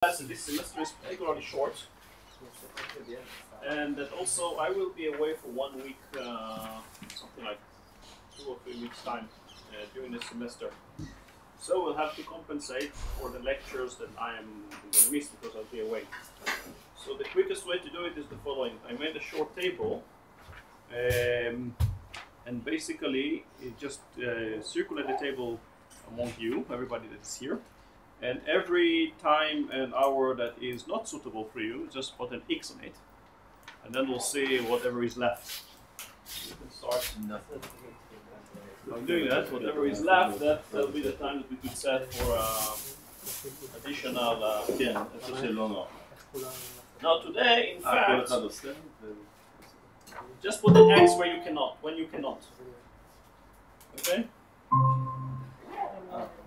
This semester is particularly short, and that also I will be away for 1 week, something like 2 or 3 weeks time during the semester. So we'll have to compensate for the lectures that I am going to miss because I'll be away. So the quickest way to do it is the following. I made a short table, and basically it just circulate the table among you, everybody that's here. And every time and hour that is not suitable for you, just put an X on it. And then we'll see whatever is left. You can start. I'm doing that. Whatever is left, that'll be the time that we could set for additional. Now today, in fact, just put an X where you cannot, when you cannot. Okay?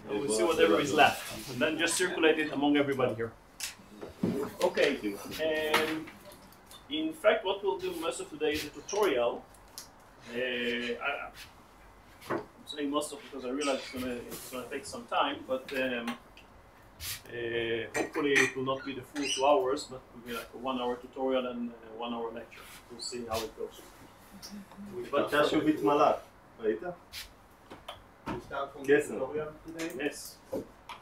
And we'll see whatever is left, and then just circulate it among everybody here. Okay, and in fact what we'll do most of today is a tutorial. I'm saying most of it because I realize it's gonna take some time, but hopefully it will not be the full 2 hours, but it will be like a 1 hour tutorial and a 1 hour lecture. We'll see how it goes. We start from the tutorial today? Yes.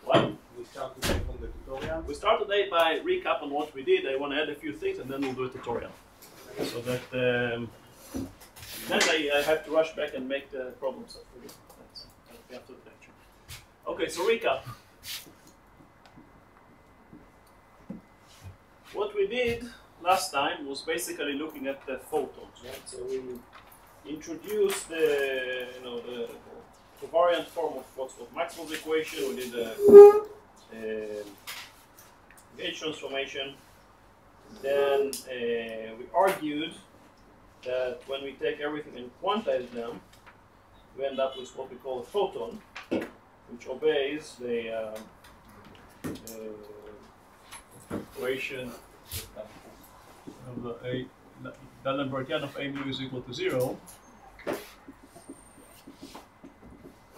What? We start today from the tutorial? We start today by recap on what we did. I want to add a few things and then we'll do a tutorial. So that then I have to rush back and make the problems up for you. That's after the lecture. Okay, so recap. What we did last time was basically looking at the photons, right? So we introduced the covariant form of what's called Maxwell's equation. We did the gauge transformation. Then we argued that when we take everything and quantize them, we end up with what we call a photon, which obeys the equation of the D'Alembertian of A mu is equal to 0.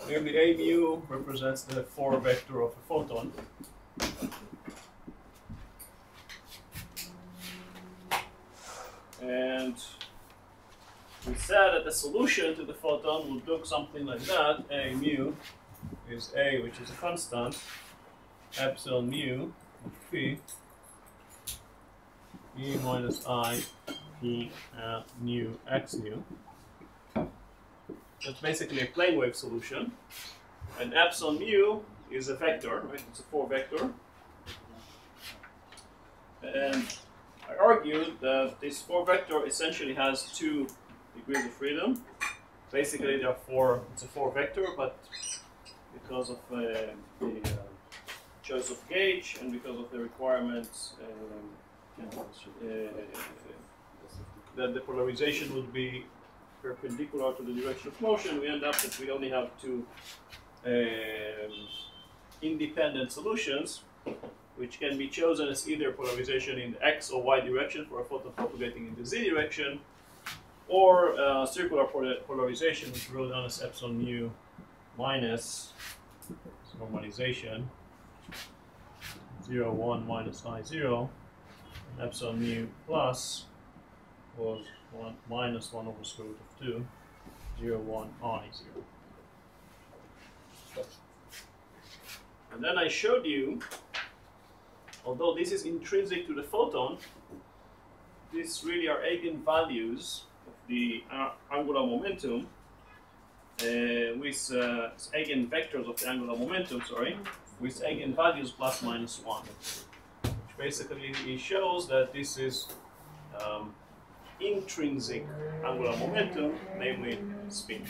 Here the A mu represents the 4 vector of a photon. And we said that the solution to the photon would look something like that. A mu is A, which is a constant, epsilon mu of P, E minus I, P nu x nu. That's basically a plane wave solution. And epsilon mu is a vector, right? It's a 4 vector. And I argued that this 4 vector essentially has 2 degrees of freedom. Basically, there are it's a 4 vector, but because of the choice of gauge and because of the requirements that the polarization would be perpendicular to the direction of motion, we end up that we only have 2 independent solutions, which can be chosen as either polarization in the x or y direction for a photon propagating in the z direction, or circular polarization, which we wrote down as epsilon mu minus normalization 0, 1 minus I 0, and epsilon mu plus was 1 minus 1 over square root of 2, 0, 1, I 0. And then I showed you, although this is intrinsic to the photon, these really are eigenvalues of the angular momentum with eigenvectors of the angular momentum, with eigenvalues plus minus 1. Which basically shows that this is intrinsic angular momentum, namely spin.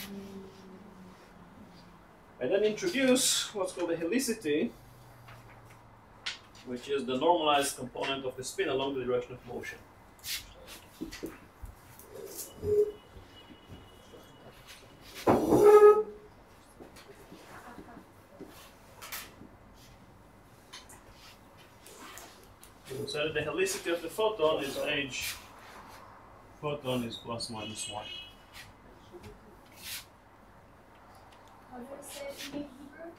And then introduce what's called the helicity, which is the normalized component of the spin along the direction of motion. So the helicity of the photon is h photon is plus minus 1. How do you say it in Hebrew?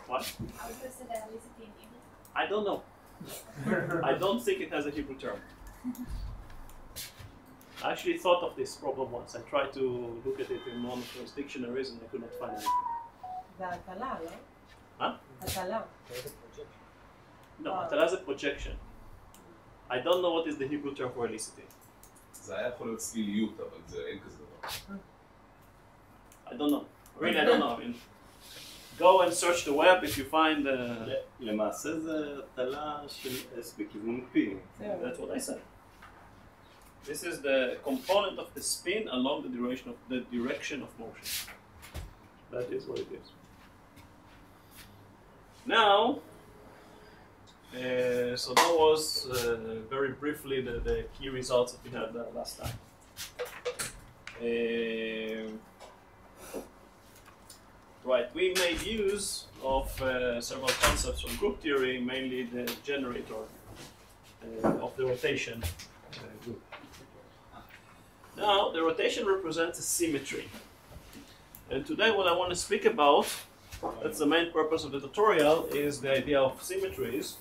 What? How do you say the helicity in Hebrew? I don't know. I don't think it has a Hebrew term. I actually thought of this problem once. I tried to look at it in one of those dictionaries and I could not find anything. והטלה, לא? Huh? הטלה. No, הטלה is a projection. I don't know what is the Hebrew term for helicity. זה היה יכול להיות סליליות, אבל זה אין כזה דבר. I don't know. Really, I don't know. I mean, go and search the web if you find... למעשה זה הטלה של S בכיוון P. That's what I said. This is the component of the spin along the direction of motion. That is what it is. Now, so that was very briefly the key results that we had last time. Right, we made use of several concepts from group theory, mainly the generator of the rotation group. Now, the rotation represents a symmetry. And today what I want to speak about, that's the main purpose of the tutorial, is the idea of symmetries,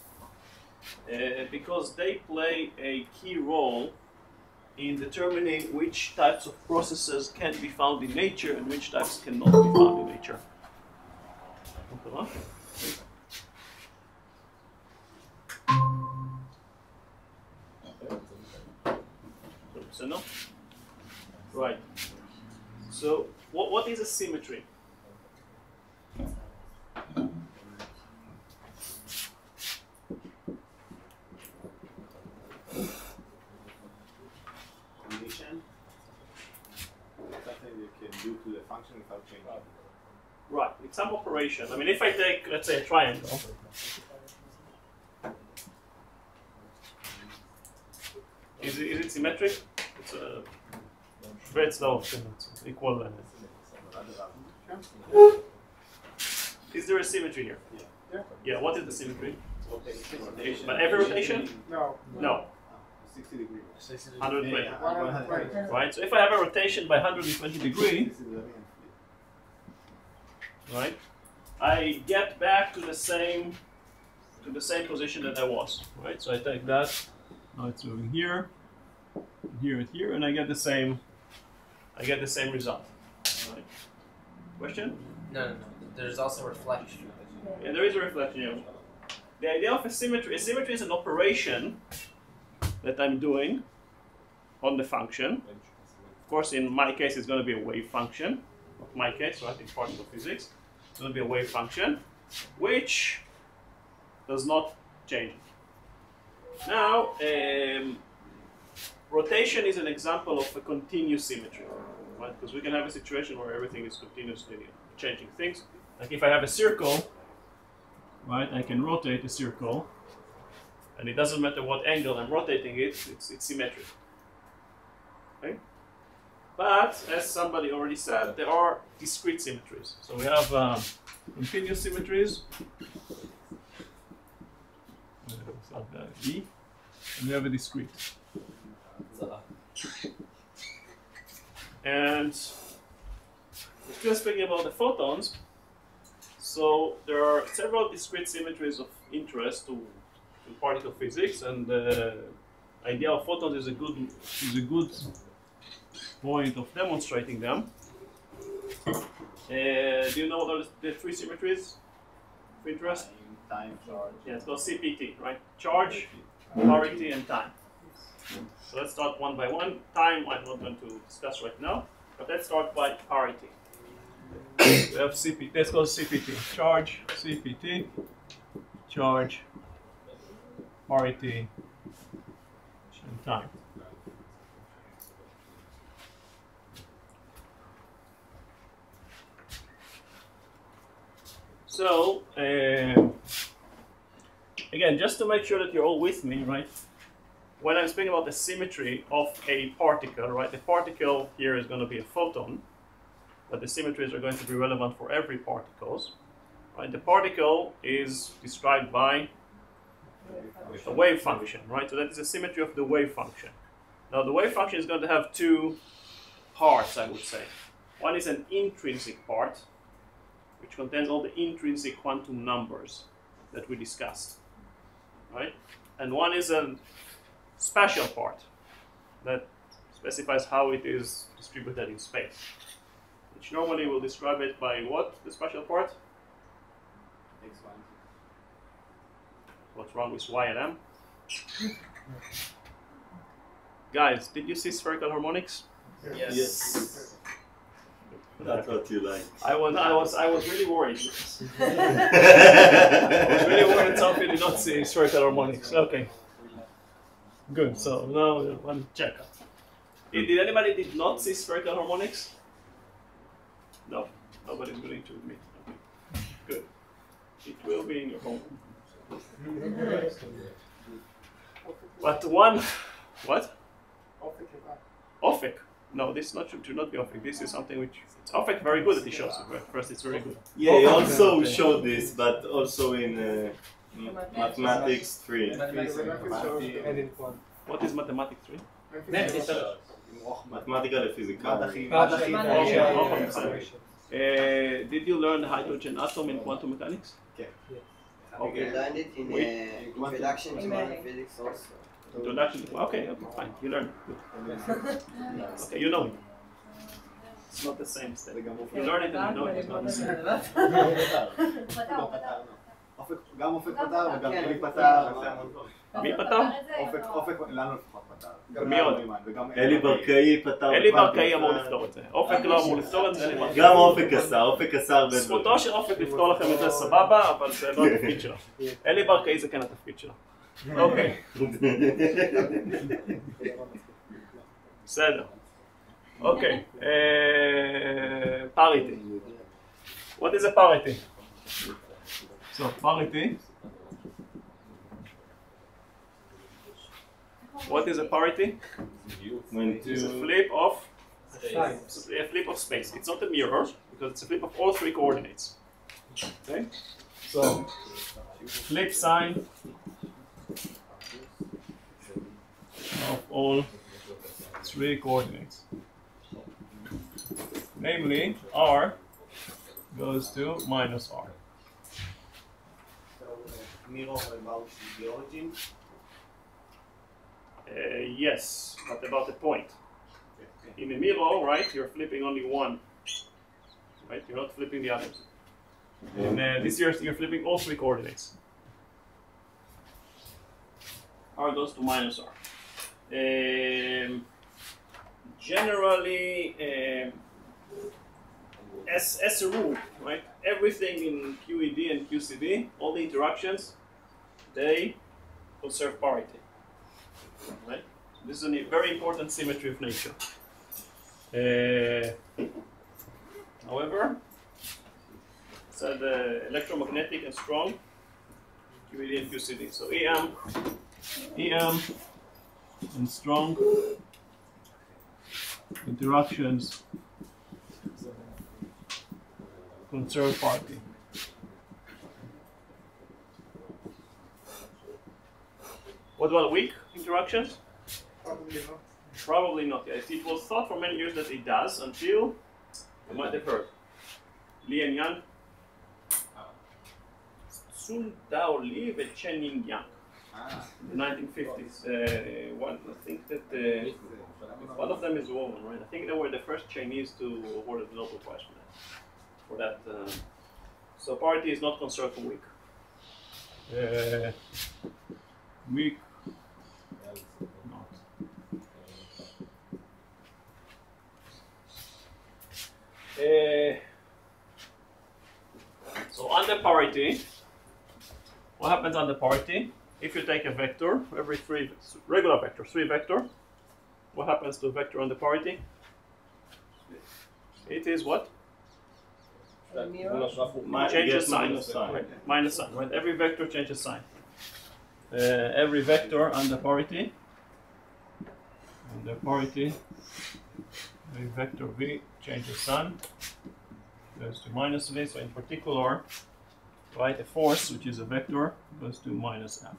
because they play a key role in determining which types of processes can be found in nature and which types cannot be found in nature. So no? Right. So what is a symmetry? Condition. Something you can do to the function without changing. Right, it's some operation. I mean, if I take, let's say, a triangle. Is it symmetric? It's a very slow, it's equal. Is there a symmetry here? Yeah. Yeah, what is the symmetry? Rotation. But every rotation? No. No. 60 degrees. 120. 120. Right, so if I have a rotation by 120 degrees, right, I get back to the same position that I was, right? So I take that, now it's moving here, here and here, and I get the same result. Right. Question? No. There's also reflection. Yeah, there is a reflection here. The idea of a symmetry is an operation that I'm doing on the function. Of course, in my case, it's going to be a wave function. Not my case, right? In particle physics, it's going to be a wave function, which does not change. Now, rotation is an example of a continuous symmetry, right? Because we can have a situation where everything is continuously changing things. Like if I have a circle, right, I can rotate a circle, and it doesn't matter what angle I'm rotating it, it's symmetric. Okay? But, as somebody already said, there are discrete symmetries. So we have continuous symmetries, E, and we have a discrete. And we're still speaking about the photons. So there are several discrete symmetries of interest to particle physics, and the idea of photons is a good point of demonstrating them. Do you know what are the three symmetries of interest? Time, charge. Yeah, it's called CPT, right? Charge, parity, and time. So let's start one by one. Time I'm not going to discuss right now, but let's start by parity. We have CPT, let's go CPT. Charge, CPT, charge, parity, and time. So, again, just to make sure that you're all with me, right? When I'm speaking about the symmetry of a particle, right? The particle here is going to be a photon, but the symmetries are going to be relevant for every particles, right? The particle is described by a wave function, right? So that is a symmetry of the wave function. Now, the wave function is going to have two parts, I would say. One is an intrinsic part, which contains all the intrinsic quantum numbers that we discussed. right? And one is a spatial part that specifies how it is distributed in space, which normally we'll describe it by what, the spatial part? What's wrong with y and m? Guys, did you see spherical harmonics? Yes. That's what you like. I was really worried. I was really worried something did not see spherical harmonics. Okay. Good. So now one check. Did anybody did not see spherical harmonics? No. Nobody's willing to admit. Okay. Good. It will be in your homework. But one, what? Ofek. No, this should not be Ofek. This is something which it's Ofek very good that he shows it. First, it's very good. Yeah, he also showed this, but also in mathematics 3. What is mathematics 3? Mathematical and physical. Did you learn the hydrogen atom in quantum mechanics? We learned it in introduction to physics also. Introduction to, okay, fine, you learned. Okay, you know it. It's not the same step. You learn it and you know it, it's not the same. גם אופק פתר וגם אלי פתר. מי פתר? אופק, לנו לפחות פתר. ומי עוד? אלי ברקאי פתר. אלי ברקאי אמור לפתור את זה. אופק לא אמור לפתור את זה, אלי ברקאי. גם אופק עשה הרבה דברים. זכותו של אופק לפתור לכם את זה סבבה, אבל זה לא התפקיד שלו. אלי ברקאי זה כן התפקיד שלו. אוקיי. בסדר. אוקיי. Parity. What is a parity? So parity. What is a parity? It's a flip of space. It's not a mirror because it's a flip of all three coordinates. Okay. So flip sign of all three coordinates. Namely, r goes to minus r. Mirror about the origin? Yes, but about the point. In a mirror, right, you're flipping only one. Right, you're not flipping the others. And this year, you're flipping all three coordinates. R goes to minus r. Generally, as a rule, right, everything in QED and QCD, all the interactions, they conserve parity. Right? This is a very important symmetry of nature. However, so the electromagnetic and strong, QED and QCD. So EM and strong interactions conserve parity. What about weak interactions? Probably not. Yes. It was thought for many years that it does until you might have heard. Li and Yang. Sun Dao Li and Chen Ying Yang. In the 1950s. I think that one of them is a woman, right? I think they were the first Chinese to award the Nobel Prize for that. So parity is not conserved for weak. Weak. Not. So under parity, what happens under parity? If you take a vector, every regular vector, 3 vector, what happens to a vector under parity? It is what? Changes sign. Right. Minus sign. Right. Every vector changes sign. Every vector under parity. Every vector v changes sign. Goes to minus v. So in particular, right, a force which is a vector goes to minus f.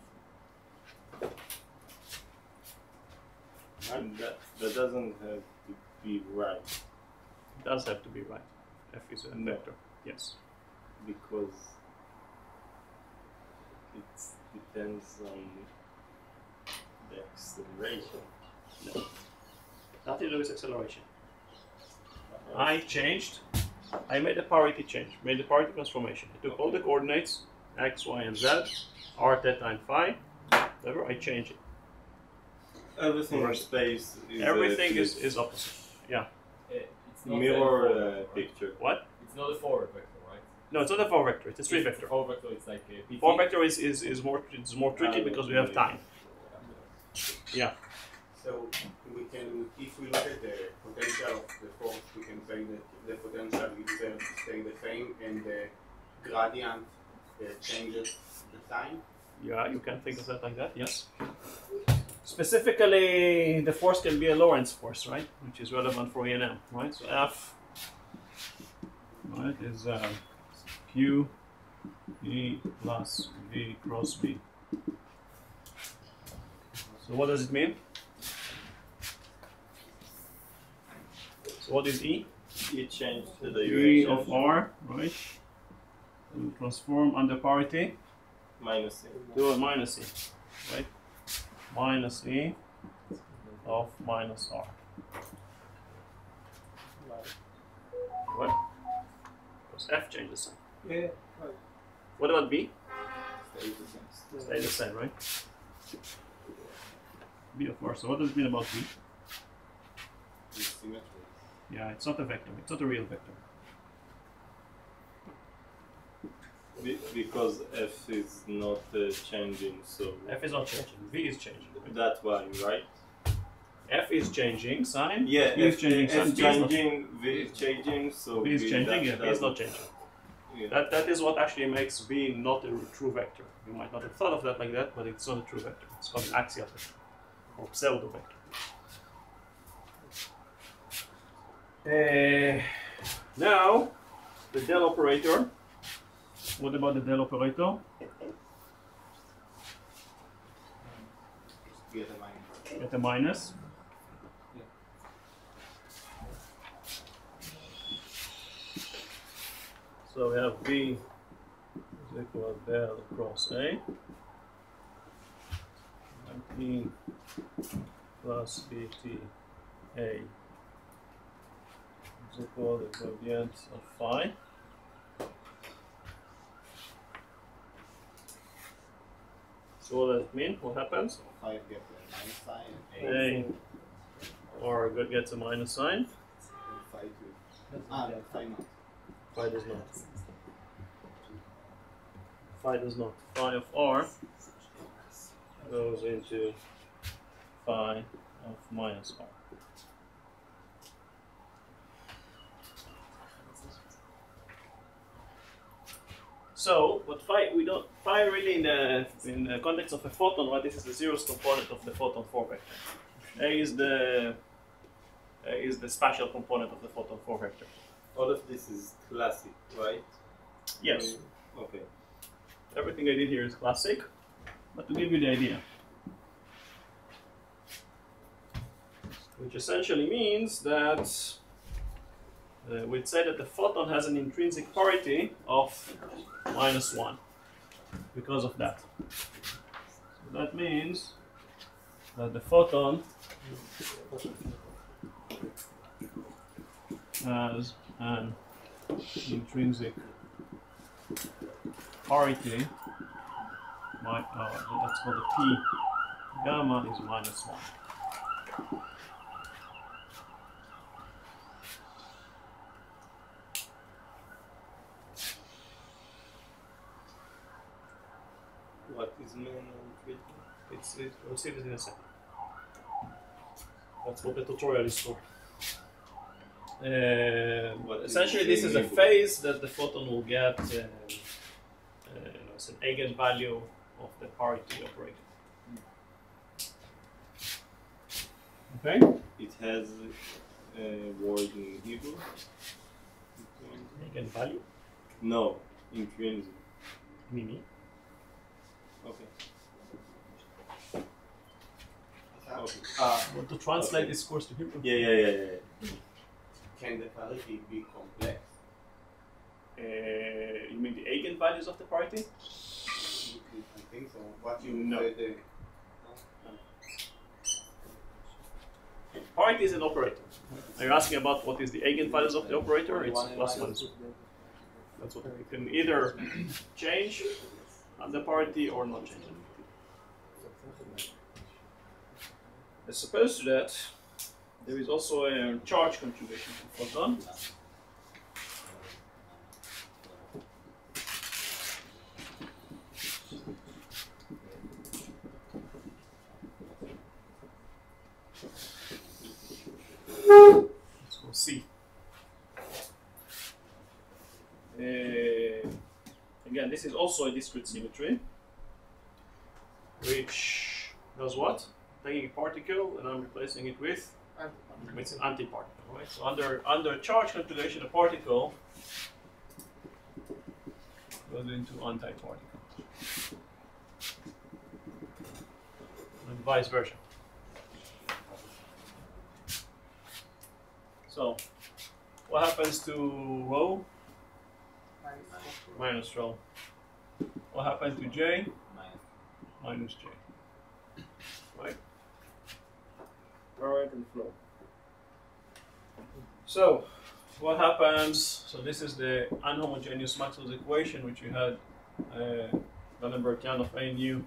And that doesn't have to be right. It does have to be right. F is a vector. Yes. Because depends on the acceleration. No. Nothing to do with acceleration. I changed. I made a parity change. Made a parity transformation. I took all the coordinates x, y, and z, r, theta, and phi. Whatever. I changed it. Everything in space is Everything is opposite. Yeah. It's not mirror picture. What? It's not a forward vector, right? No, it's not a 4 vector. It's a 3 vector. 4 vector, it's like a PT. 4 vector is more tricky because we have time. Yeah. So we can, if we look at the potential of the force, we can say that the potential itself stays the same and the gradient changes the sign. Yeah, you can think of that like that, yes. Specifically, the force can be a Lorentz force, right? Which is relevant for E&M, right? So F, right, is Q E plus V cross B. So what does it mean? So what is E? You change the E direction. of R, right? We transform under parity Minus to a minus E, right? Minus E of minus R. What? Because F changes sign. Yeah. What about B? Stays the same. Stay the same, right? B of R. So what does it mean about B? It's symmetric. Yeah, it's not a vector. It's not a real vector. because F is not changing, so F is not changing. V is changing. that one, right? F is changing sign. Yeah, V is changing sign. F changing, V is changing, so V is changing. that Yeah, V is not doesn't- changing. Yeah. That is what actually makes V not a true vector. You might not have thought of that like that, but it's not a true vector. It's called an axial vector or pseudo vector. Now, the del operator. What about the del operator? Get a minus. Get a minus. So we have V is equal to del cross A. And P plus BT A is equal to the gradient of phi. So what does it mean? What happens? 5 get a minus sign and A or gets a minus sign. 5 to. No, 5 not. Phi does not. Phi does not. Phi of R goes into phi of minus R. So, but phi we don't phi really in the context of a photon, right? This is the zeroth component of the photon 4 vector. A is the spatial component of the photon 4 vector. All of this is classic, right? Yes. Okay. Everything I did here is classic, but to give you the idea. Which essentially means that we'd say that the photon has an intrinsic parity of -1 because of that. So that means that the photon has an intrinsic parity, that's called the P gamma is -1. What is mean on treatment? We'll see this in a second. That's what the tutorial is for. What is Essentially, this is a enable? phase that the photon will get. It's an eigenvalue of the parity operator. Okay. It has a word in Hebrew. Eigenvalue. No, intrinsic. Mimi. Okay. Okay. Want to translate this course to Hebrew? Yeah. Can the parity be complex? You mean the eigenvalues of the parity? different things, or what you No. said? Parity is an operator. Are you asking about what is the eigenvalues of the operator? It's plus minus. That's what you can either change under parity or not change. As opposed to that, there is also a charge contribution to photon. Let's go C. Again, this is also a discrete symmetry, which does what? Taking a particle and I'm replacing it with it's an antiparticle, right? So under charge calculation, a particle goes into antiparticle, and vice versa. So, what happens to rho? Minus rho. What happens to J? Minus J. Right? Current and flow. So, what happens? So, this is the unhomogeneous Maxwell's equation, which you had Gallenbergian of A nu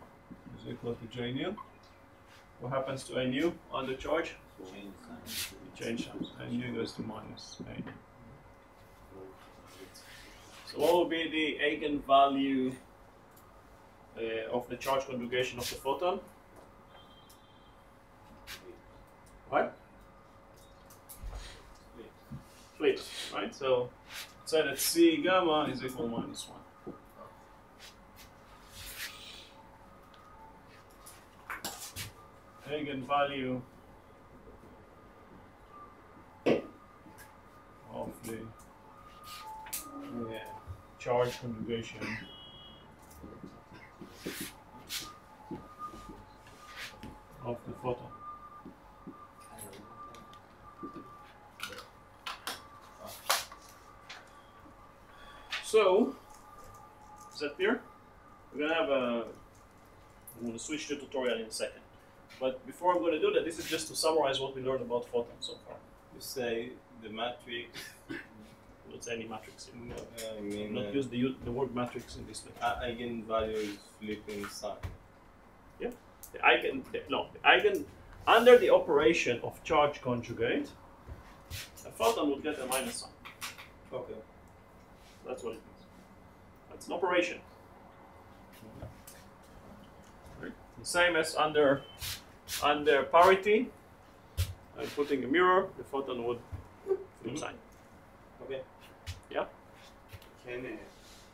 is equal to J nu. What happens to A nu under charge? Change signs. A nu goes to minus A nu. So what will be the eigenvalue of the charge conjugation of the photon? What? Split, right? So say that C gamma is equal to minus 1. Eigenvalue of the charge conjugation of the photon. So, is that clear? We're gonna have I'm gonna switch to tutorial in a second. But before I'm going to do that, this is just to summarize what we learned about photons so far. You say the matrix. Don't say any matrix. No, I mean, not use the word matrix in this lecture. Eigenvalue is flipping sign. Yeah. The eigen under the operation of charge conjugate, a photon would get a minus sign. Okay. That's what it means. That's an operation. Right. The same as under parity. I'm putting a mirror, the photon would flip sign. Okay. Yeah. Can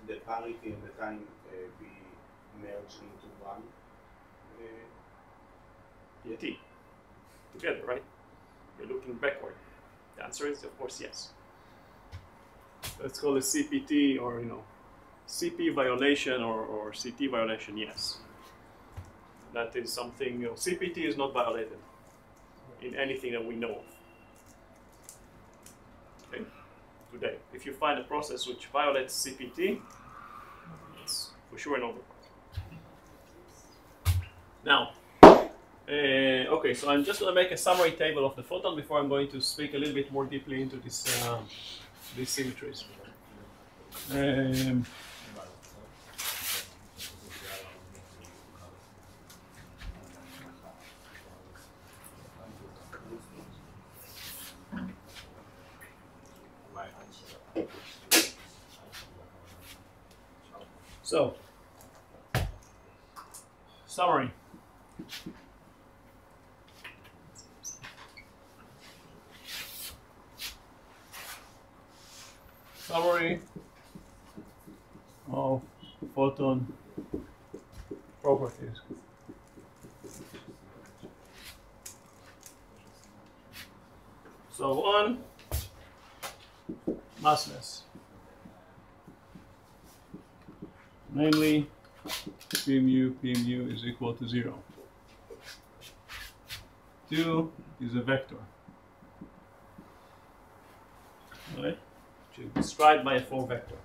the parity and the time be merged into one? T together, right? You're looking backward. The answer is, of course, yes. Let's call it CPT or CP violation or CT violation. Yes, that is something. CPT is not violated in anything that we know of. Okay, today, if you find a process which violates CPT, it's for sure an overpass. Now. Okay, so I'm just going to make a summary table of the photon before I'm going to speak a little bit more deeply into this, these symmetries. So, summary. Summary of photon properties. So one, massless, namely p mu is equal to 0. 2 is a vector, right? Which is described by a 4 vector.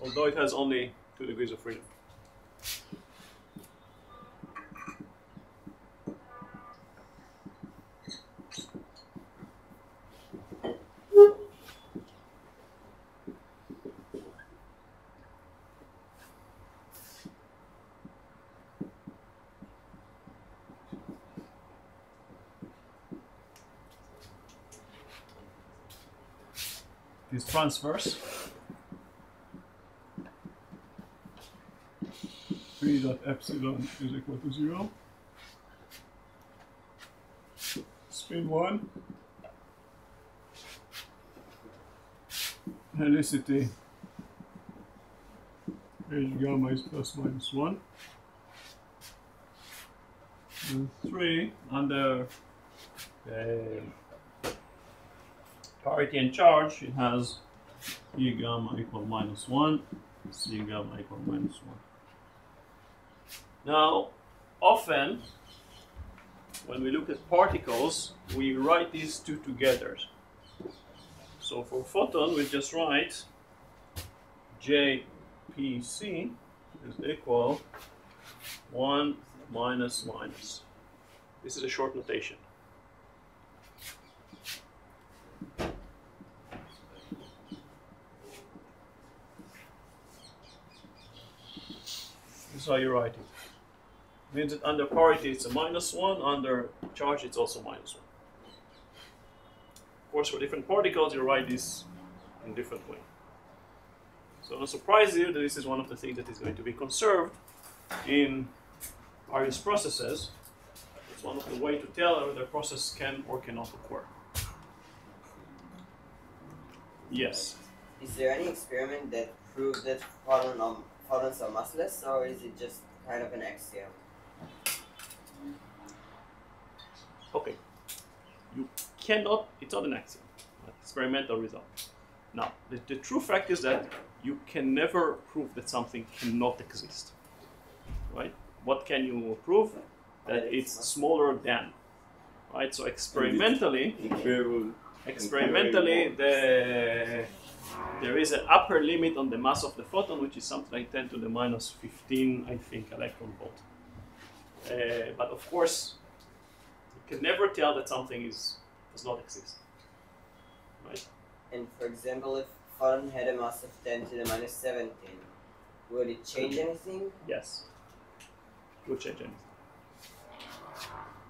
Although it has only 2 degrees of freedom. Is transverse. 3 dot epsilon is equal to 0. Spin 1. Helicity H gamma is plus minus 1. And 3 under parity and charge, it has E gamma equal minus 1, C gamma equal minus 1. Now, often, when we look at particles, we write these two together. So for photon, we just write JPC is equal 1 minus minus. This is a short notation. This is how you write it. Means that under parity it's a minus 1, under charge it's also minus 1. Of course, for different particles you write this in a different way. So no surprise you that this is one of the things that is going to be conserved in various processes. It's one of the ways to tell whether a process can or cannot occur. Yes? Is there any experiment that proves that photons are massless, or is it just kind of an axiom? Okay. You cannot, it's not an axiom, experimental result. Now, the true fact is that you can never prove that something cannot exist. Right? What can you prove? That it's smaller than. Right? So experimentally, there is an upper limit on the mass of the photon, which is something like 10 to the minus 15, I think, electron volt. But of course, you can never tell that something does not exist. Right? And for example, if photon had a mass of 10 to the minus 17, would it change anything? Yes. It would change anything.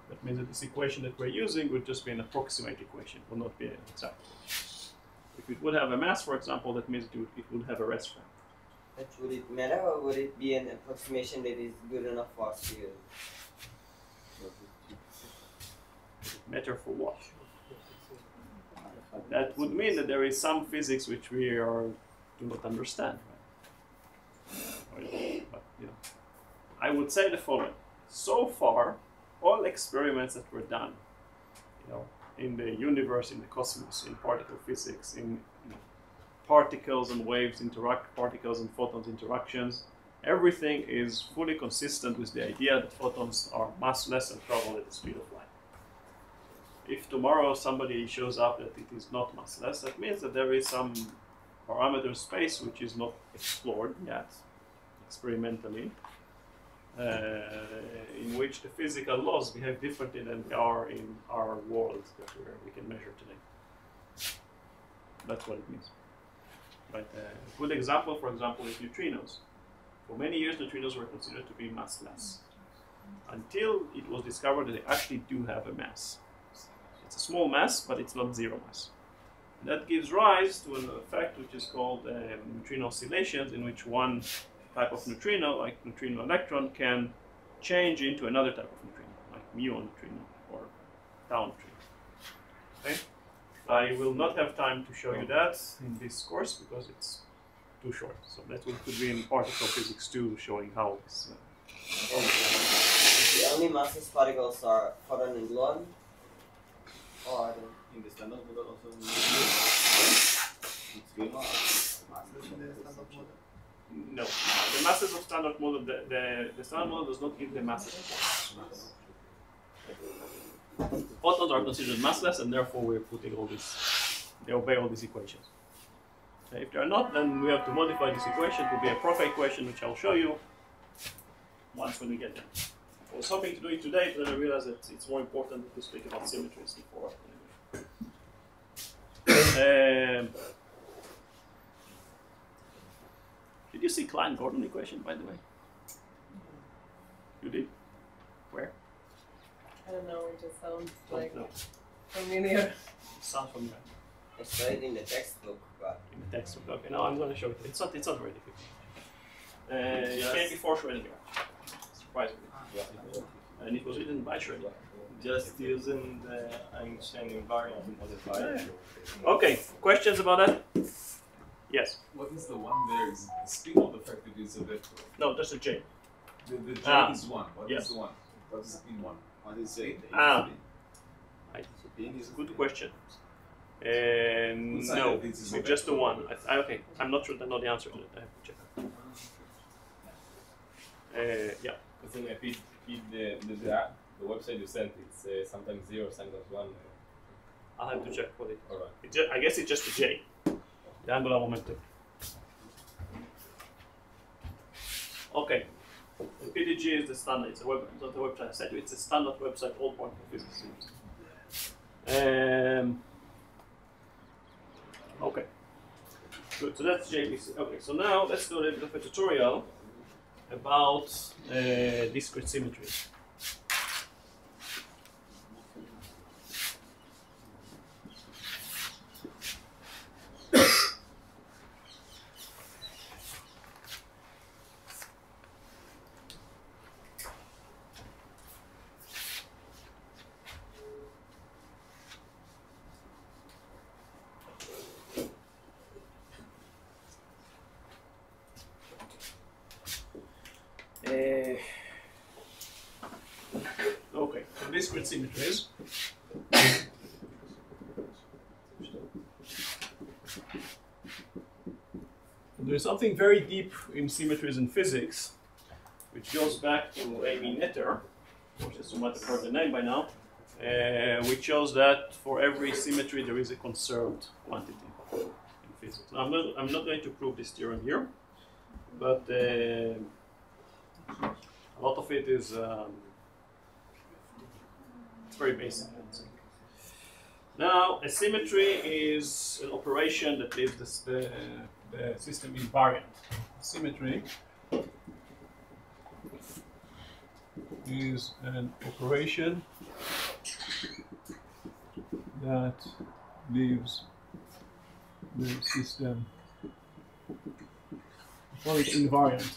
That means that this equation that we're using would just be an approximate equation, it will not be exact. If it would have a mass, for example, that means it would have a rest frame. But would it matter, or would it be an approximation that is good enough for us to use? Matter for what? That would mean that there is some physics which we do not understand. Right? But, I would say the following. So far, all experiments that were done, in the universe, in the cosmos, in particle physics, in particles and waves particles and photons interactions, everything is fully consistent with the idea that photons are massless and travel at the speed of light. If tomorrow somebody shows up that it is not massless, that means that there is some parameter space which is not explored yet, experimentally, in which the physical laws behave differently than they are in our world that we can measure today. That's what it means. Right? A good example, for example, is neutrinos. For many years, neutrinos were considered to be massless, until it was discovered that they actually do have a mass. It's a small mass, but it's not zero mass. And that gives rise to an effect which is called neutrino oscillations, in which one type of neutrino, like neutrino electron, can change into another type of neutrino, like muon neutrino or tau neutrino. Okay? I will not have time to show you that in this course because it's too short. So that could be in particle physics too, showing how this. The only massless particles are photon and gluon, or in the standard model also. It's gamma. Massless in the standard model. No, the masses of standard model, the standard model does not give the masses. Photons are considered massless, and therefore we're putting all this, they obey all these equations. If they are not, then we have to modify this equation to be a Prop equation, which I'll show you once when we get there. I was hoping to do it today, but then I realized that it's more important to speak about symmetries before. Did you see Klein-Gordon equation, by the way? You did? Where? I don't know, it just sounds Don't like know. familiar. Sounds familiar. I studied in the textbook, but In the textbook. Okay, now I'm going to show it. It's not very difficult. You can't be forced anywhere. Surprisingly. And it was written by Schrödinger. Just using the Einstein invariant modifier. Okay, questions about that? Yes. What is the one there? Is the spin or the fact that it's a vector? No, just a J. The J Ah. is 1. What Yes. is the 1? What is spin 1? What is it? Ah. Spin is Good question. Who's No, that? This is a it's just the vector. one. Okay, I'm not sure I know the answer to it. I have to check. Yeah. Because then I feed the website you sent, it's sometimes 0, sometimes 1. I'll have to check for it. Alright. I guess it's just a J. The angular momentum. Okay. The PDG is the standard. It's not a website. I said it's a standard website. All point of physics. Okay. Good. So that's JVC. Okay. So now let's do a little bit of a tutorial about discrete symmetries. Okay, so discrete symmetries. There's something very deep in symmetries in physics, which goes back to Amy Netter, which is you might have heard the name by now, which shows that for every symmetry there is a conserved quantity in physics. Now, I'm not going to prove this theorem here, but a lot of it is it's very basic, I think. Now, a symmetry is an operation that leaves the system invariant. Symmetry is an operation that leaves the system, we call it invariant,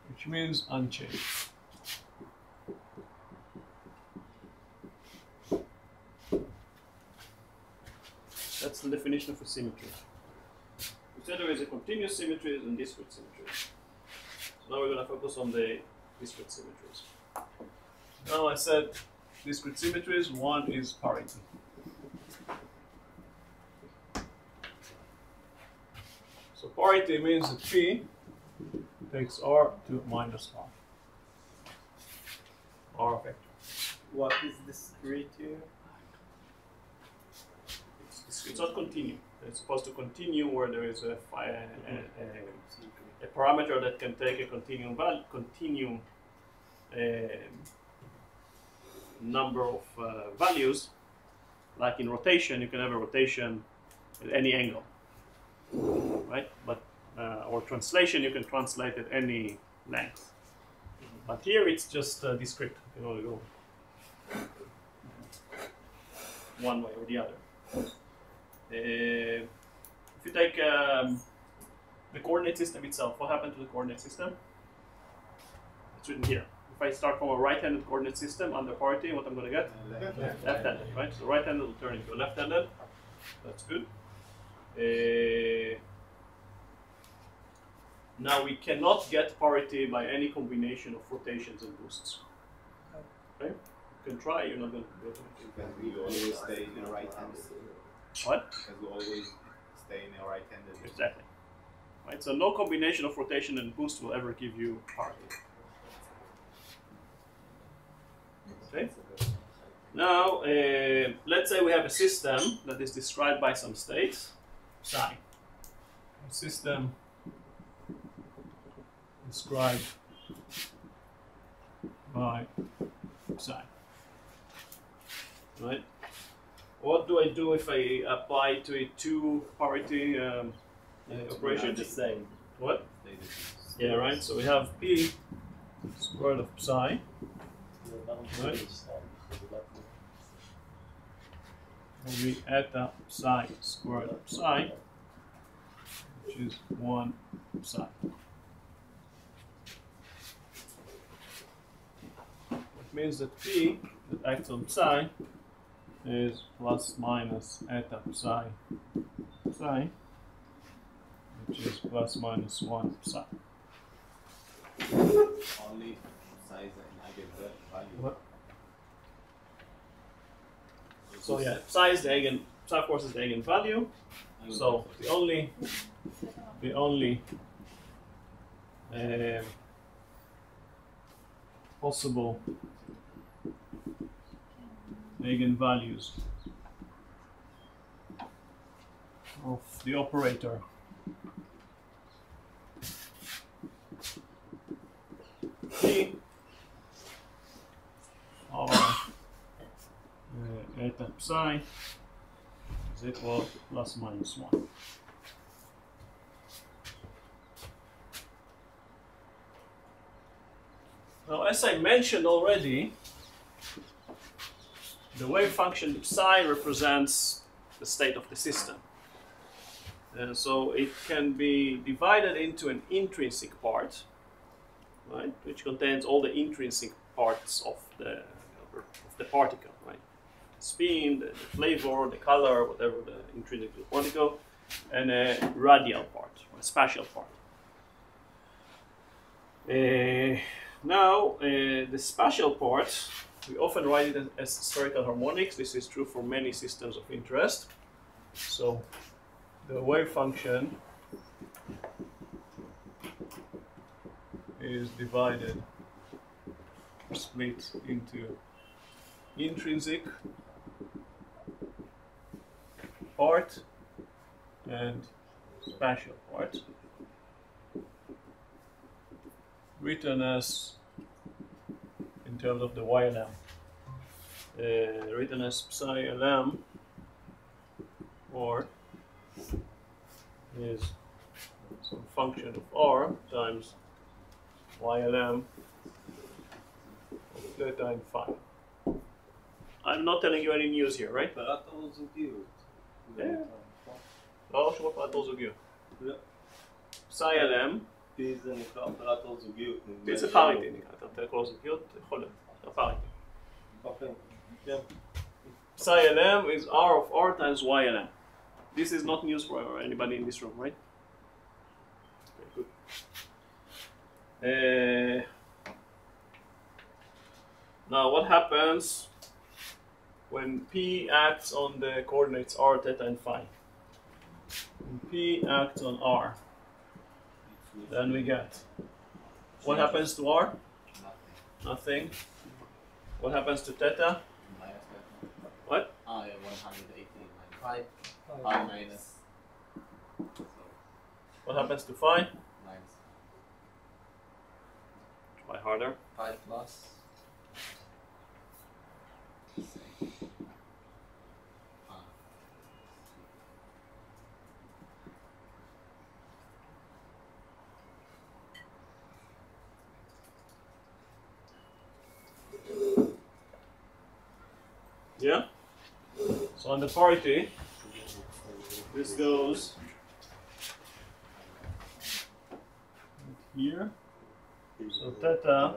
which means unchanged. That's the definition of a symmetry. We said there is a continuous symmetries and discrete symmetries. So now we're going to focus on the discrete symmetries. Now I said discrete symmetries, one is parity. So parity means that P takes R to minus R. R vector. What is discrete here? It's not continue. It's supposed to continue where there is a parameter that can take a continuum number of values. Like in rotation, you can have a rotation at any angle, right? But or translation, you can translate at any length. But here it's just discrete. You can only go one way or the other. If you take the coordinate system itself, what happened to the coordinate system? It's written here. If I start from a right-handed coordinate system under parity, what I'm going to get? Left-handed, right? So right-handed will turn into left-handed. That's good. Now we cannot get parity by any combination of rotations and boosts. Okay? You can try, you're not going to go to it. Because we always stay in a right-handed. What? Because we always stay in a right-handed. Exactly. Right, so no combination of rotation and boost will ever give you parity. Okay. Now, let's say we have a system that is described by some states. psi. A system described by psi. Right? What do I do if I apply to a two parity operation? The same. What? Yeah, right. So we have P square root of psi. Right? And we eta psi square root of psi, which is 1 psi. It means that P that acts on psi is plus minus eta psi psi, which is plus minus 1 psi. Only size and eigenvalue. What? So yeah, psi is the eigen. Psi of course is the eigenvalue. So the only possible eigenvalues of the operator P are eta psi is equal plus minus 1. Now, as I mentioned already, the wave function psi represents the state of the system. And so it can be divided into an intrinsic part, right, which contains all the intrinsic parts of the particle, right? The spin, the flavor, the color, whatever the intrinsic to the particle, and a radial part, or a spatial part. Now, the spatial part, we often write it as spherical harmonics. This is true for many systems of interest. So, the wave function is divided, or split into intrinsic part and spatial part, written as in terms of the YLM, written as psi LM, or is some function of R times YLM of theta and phi. I'm not telling you any news here, right? אופרטור זוגיות. לא שום אופרטור זוגיות. פסי LM. P זה נקרא אופרטור זוגיות. P זה פריטי נקרא, אתה רוצה לקרוא זוגיות? יכול להיות, זה פריטי. Psi LM is R of R times YLM. This is not news for anybody in this room, right? Okay, good. Now what happens when P acts on the coordinates R, theta, and phi? When P acts on R, then we get, what happens to R? Nothing. What happens to theta? What? Ah, yeah, 118 minus 5. Pi minus. What happens to phi? Minus. Try harder. 5 plus. Yeah? So on the parity, this goes here. So theta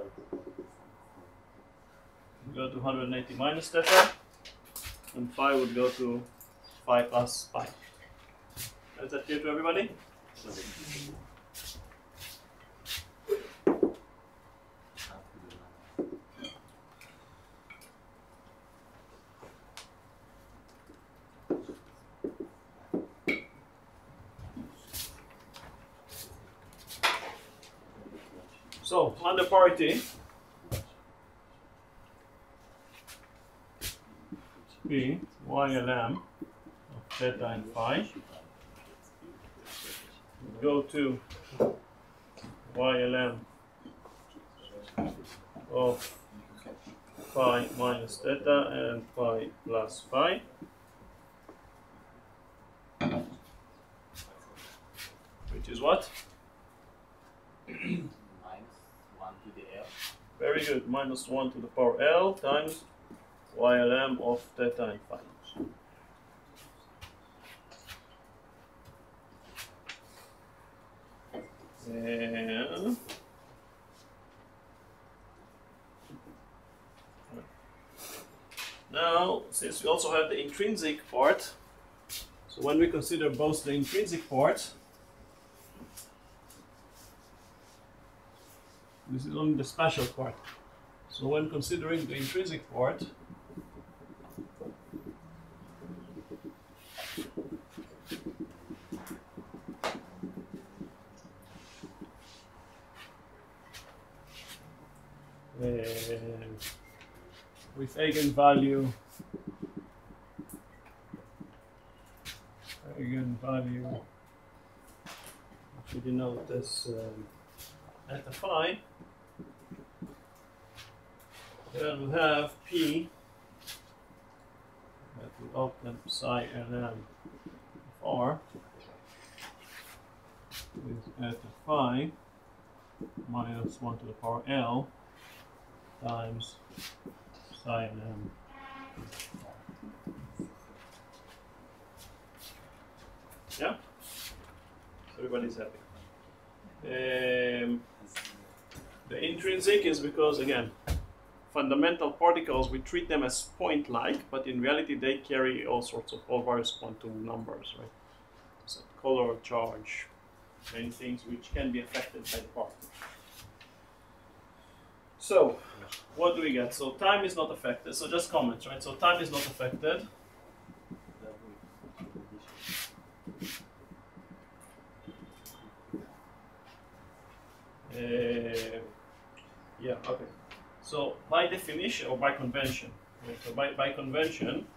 would go to 180 minus theta, and phi would go to phi plus phi. Is that clear to everybody? So, under parity, P, YLM of theta and phi go to YLM of phi minus theta and phi plus phi. Which is what? Minus 1 to the L. Very good. Minus 1 to the power L times YLM of theta and phi. And now, since we also have the intrinsic part, so when we consider both the intrinsic part, this is only the spatial part. So when considering the intrinsic part, with eigenvalue which we denote as eta phi, then we have P that will open psi ln of R with eta phi minus 1 to the power L times psi ln. Yeah? Everybody's happy. The intrinsic is because, again, fundamental particles, we treat them as point-like, but in reality they carry all various quantum numbers, right? So color, charge, many things which can be affected by the particle. So, what do we get? So time is not affected, so just comments, right? So time is not affected. Yeah, okay. So by definition, or by convention, right? So by convention,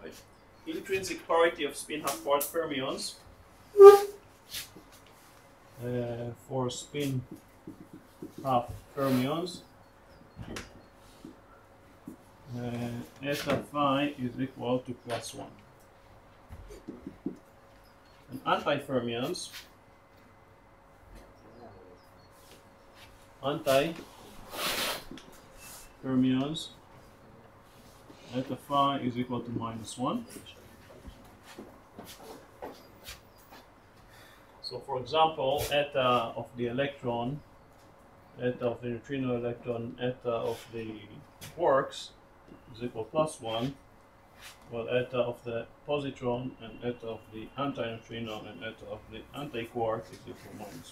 right? Intrinsic parity of spin half part fermions for spin half fermions, eta phi is equal to +1. And anti-fermions, eta phi is equal to -1. So for example, eta of the electron, eta of the neutrino electron, eta of the quarks is equal to +1. Well, eta of the positron and eta of the antineutrino and eta of the antiquark is equal to -1.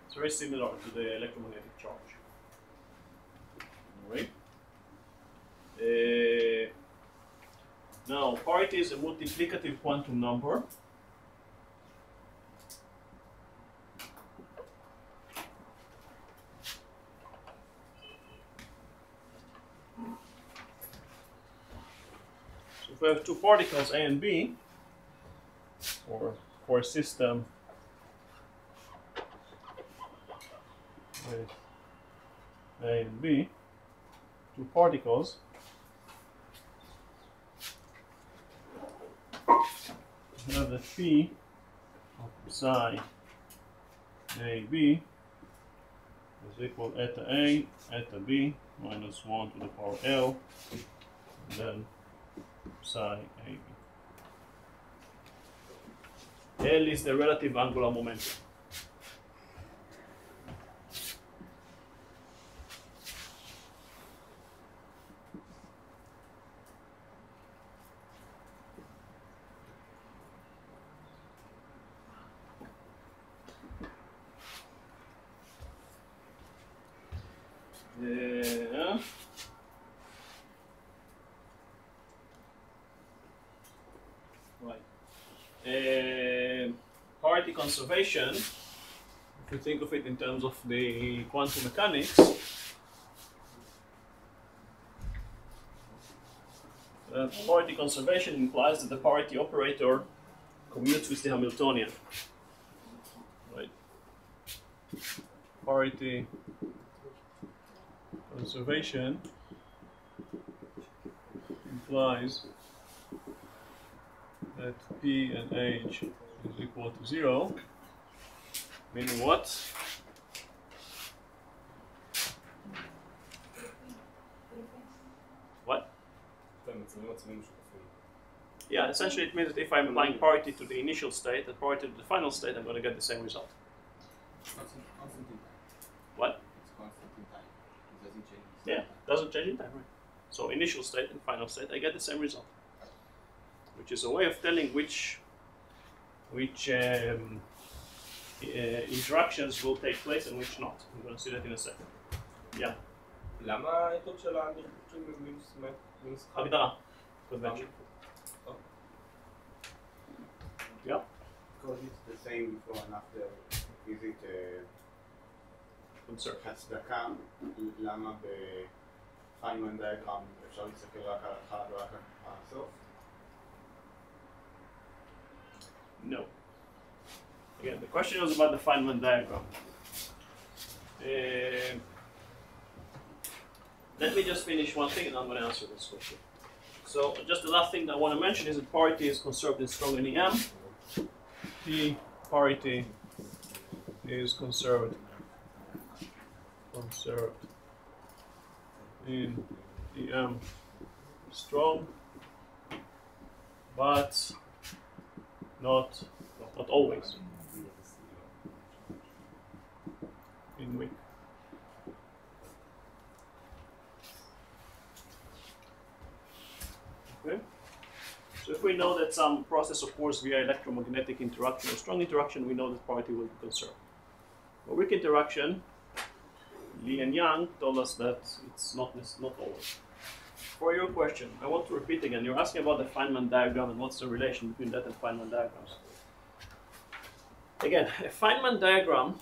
It's very similar to the electromagnetic charge. Alright. Now, parity is a multiplicative quantum number. If we have two particles A and B, or for a system with A and B, two particles, we have the phi of psi AB is equal to eta A, eta B, -1 to the power L, and then psi AB. L is the relative angular momentum. Parity conservation, if you think of it in terms of the quantum mechanics, Parity conservation implies that the parity operator commutes with the Hamiltonian. Right? Parity conservation implies that P and H is equal to 0, meaning what? What? Yeah, essentially it means that if I'm applying parity to the initial state and parity to the final state, I'm going to get the same result. Constant in time. What? It's constant in time. It doesn't change. Yeah, doesn't change in time, right? So initial state and final state, I get the same result, which is a way of telling which interactions will take place and which not. I'm going to see that in a second. Yeah. למה האיתות של הנראות מינוס חד? הגדרה. Convention. Yeah. Because it's the same before and after, is it Concern. הצדקה? למה ב-Feynman diagram אפשר להסתכל רק על ההתחלה ורק על הסוף? No. Again, the question was about the Feynman diagram. Let me just finish one thing and I'm going to answer this question. So, just the last thing that I want to mention is that parity is conserved in strong NEM. The parity is conserved in EM strong, but not always in weak. Okay. So if we know that some process occurs via electromagnetic interaction or strong interaction, we know that parity will be conserved. For weak interaction, Lee and Yang told us that it's not always. For your question, I want to repeat again. You're asking about the Feynman diagram and what's the relation between that and Feynman diagrams. Again, a Feynman diagram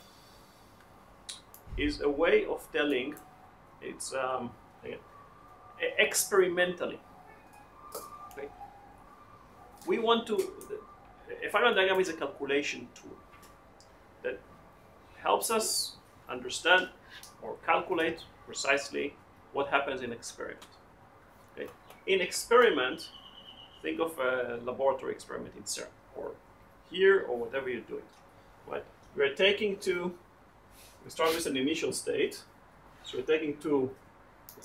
is a way of telling, it's again, experimentally. Okay? We want to, a Feynman diagram is a calculation tool that helps us understand or calculate precisely what happens in experiment. Okay? In experiment, think of a laboratory experiment in CERN or here or whatever you're doing. Right? We're taking two, we start with an initial state, so we're taking two,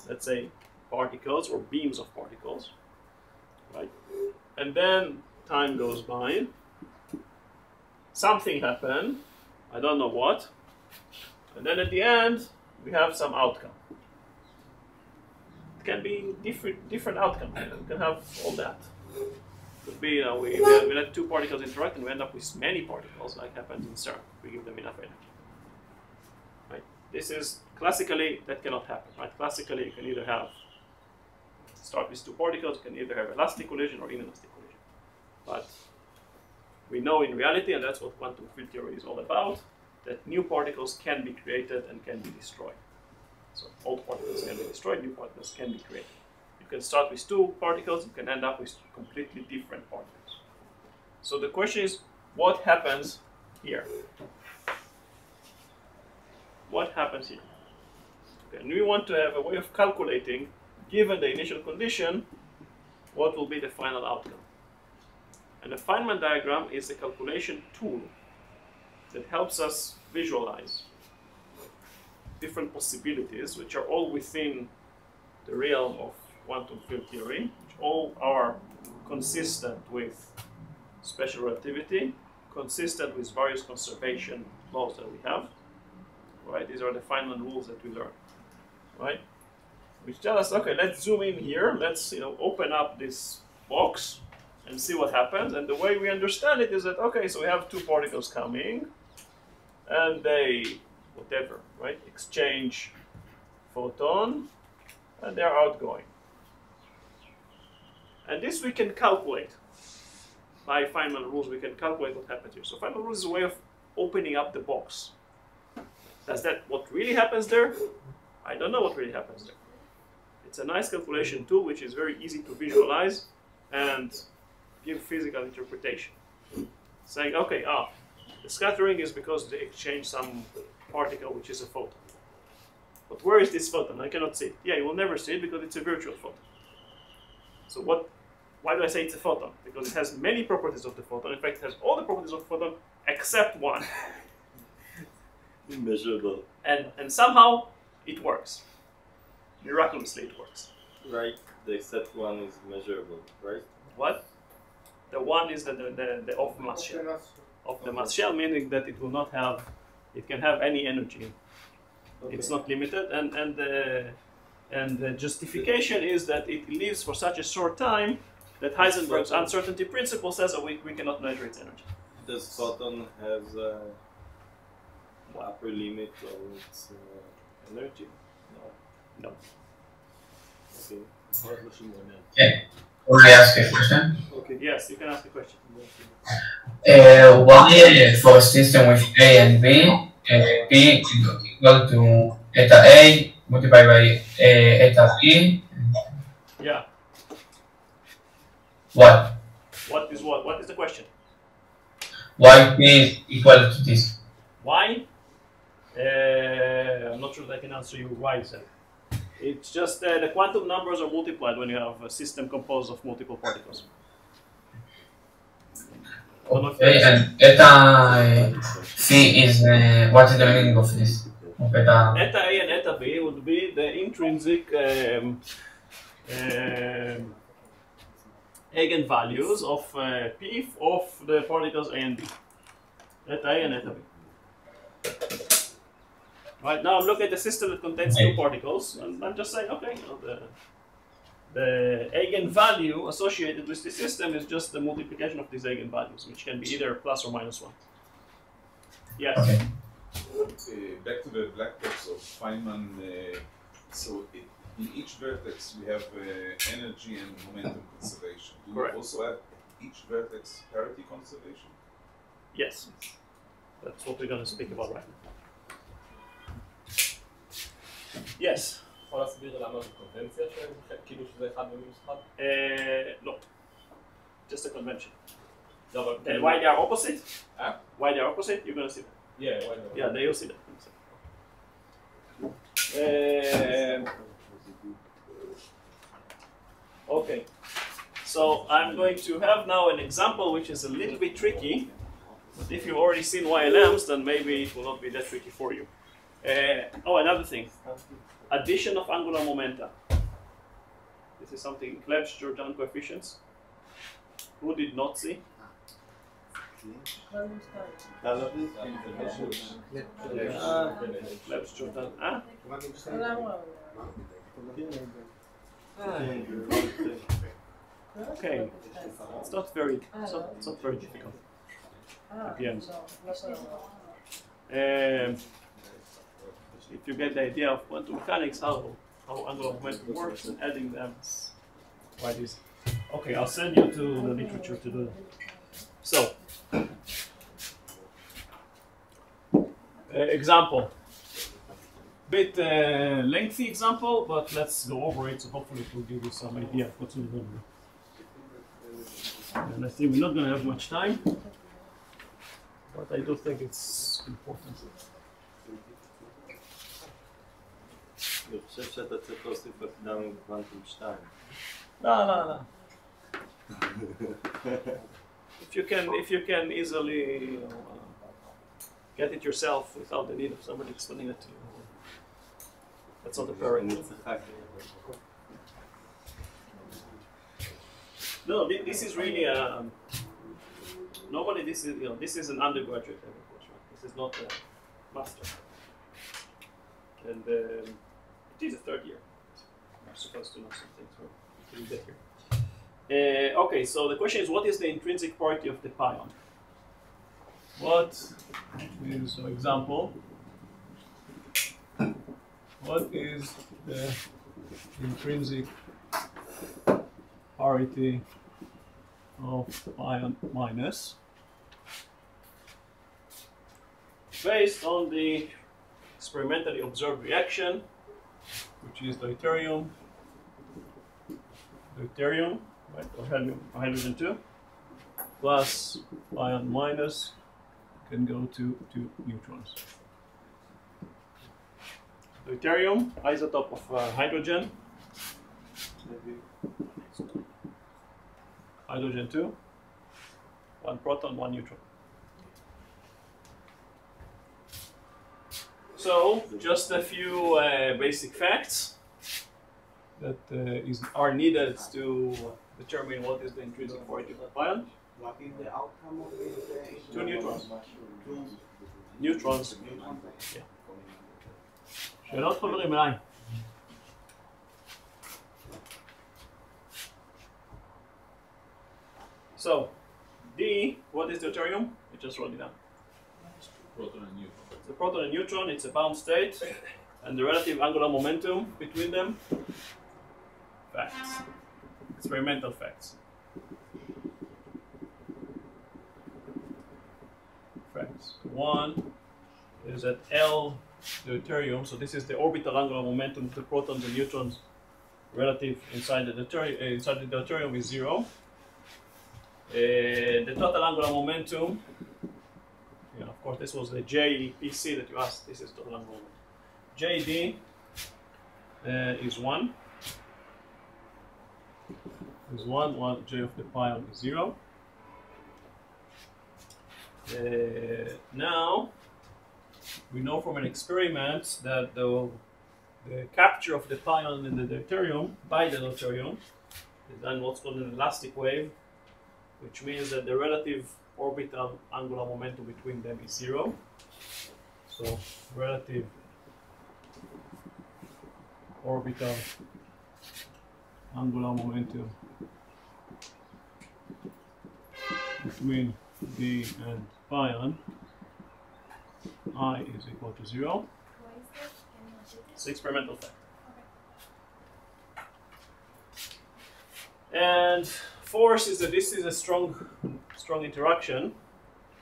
let's say, particles or beams of particles, right? And then time goes by, something happened, I don't know what, and then at the end, we have some outcome. It can be different outcome. We can have all that. Could be, we let two particles interact and we end up with many particles, like happens in CERN. We give them enough energy. Right? This is classically that cannot happen. Right? Classically, you can either start with two particles. You can either have elastic collision or inelastic collision. But we know in reality, and that's what quantum field theory is all about, that new particles can be created and can be destroyed. So old particles can be destroyed, new particles can be created. You can start with two particles, you can end up with completely different particles. So the question is, what happens here? What happens here? Okay, and we want to have a way of calculating, given the initial condition, what will be the final outcome. And the Feynman diagram is a calculation tool that helps us visualize different possibilities, which are all within the realm of quantum field theory, which all are consistent with special relativity, consistent with various conservation laws that we have. Right? These are the Feynman rules that we learn. Right? Which tell us, okay, let's zoom in here. Let's open up this box and see what happens. And the way we understand it is that, okay, so we have two particles coming, and they, whatever, right, exchange photon, and they're outgoing. And this we can calculate. By Feynman rules, we can calculate what happens here. So Feynman rules is a way of opening up the box. Does that what really happens there? I don't know what really happens there. It's a nice calculation tool which is very easy to visualize and give physical interpretation. Saying, okay, the scattering is because they exchange some particle which is a photon. But where is this photon? I cannot see it. Yeah, you will never see it because it's a virtual photon. So why do I say it's a photon? Because it has many properties of the photon. In fact, it has all the properties of the photon except one. Immeasurable. And somehow it works. Miraculously it works. Right. The except one is measurable, right? What? The one is the off mass shell. Of the mass shell, meaning that it will not have, it can have any energy. Okay. It's not limited, and the justification is that it lives for such a short time that Heisenberg's uncertainty principle says that we cannot measure its energy. Does photon have upper limit of its energy? No. Okay. Okay. Will I ask a question? Okay. Yes, you can ask a question. Why for a system with A and B, P equal to eta A multiplied by eta B? Yeah. What? What is what? What is the question? Why P is equal to this? Why? I'm not sure that I can answer you why is that. It's just the quantum numbers are multiplied when you have a system composed of multiple particles. Okay, and eta C is what is the meaning of this? Of eta? Eta A and eta B would be the intrinsic eigenvalues of P of the particles A and B. Eta A and eta B. Right now I'm looking at the system that contains two particles, and I'm just saying, okay, the eigenvalue associated with the system is just the multiplication of these eigenvalues, which can be either plus or minus 1. Yes? Okay. Back to the black box of Feynman. So in each vertex we have energy and momentum conservation. Do Correct. we also have each vertex parity conservation? Yes. That's what we're going to speak about right now. Yes. יכול להסביר למה זו קונבנציה כאילו שזה אחד במינוס אחד? No. Just a convention. No, but Why they are opposite? Huh? Why they are opposite? You're going to see that. Yeah, why not? Yeah, you'll see that. Okay. So I'm going to have now an example which is a little bit tricky. But if you've already seen YLMs, then maybe it will not be that tricky for you. Another thing. Addition of angular momenta. This is something Klebsch-Jordan coefficients. Who did not see? Klebsch-Jordan. Okay. It's not very difficult. Again. If you get the idea of quantum mechanics, how angular momentum works, and adding them is quite easy. Okay, I'll send you to the literature to do that. So, example. Bit lengthy example, but let's go over it. So hopefully it will give you some idea of what's going on. And I think we're not going to have much time, but I do think it's important. אני חושב שאתה צריך להוסיף הקדם עם קוונטום 2. No. If you can easily get it yourself without the need of somebody explaining it to you, that's not a priority. No, this is really normally this is an undergraduate level course, right? This is not a master, and it is a third year. I'm supposed to know some things until we get here. Okay, so the question is, what is the intrinsic property of the pion? What is, for example, what is the intrinsic parity of pion minus based on the experimentally observed reaction, which is deuterium deuterium, right, or hydrogen 2, plus ion minus can go to 2 neutrons. Deuterium, isotope of hydrogen. Hydrogen 2, 1 proton, 1 neutron. So, just a few basic facts that are needed to determine what is the intrinsic parity of the ion. What is the outcome of this? 2 neutrons. Two Neutrons. neutrons. Yeah. שאלות חברים אליי. So, D, what is deuterium? We just wrote it down. Proton and neutron. It's a proton and neutron, it's a bound state, and the relative angular momentum between them, facts, experimental facts. Facts. One is that L deuterium, so this is the orbital angular momentum of the protons and neutrons relative inside the deuterium is 0. The total angular momentum, of course, this was the JPC that you asked. This is total angular momentum. JD is 1. Is 1. 1 J of the pion is 0. Now we know from an experiment that the capture of the pion in the deuterium by the deuterium is done what's called an elastic wave, which means that the relative orbital angular momentum between them is 0. So relative orbital angular momentum between D and pion, I is equal to 0. It's experimental fact. And force is that this is a strong interaction,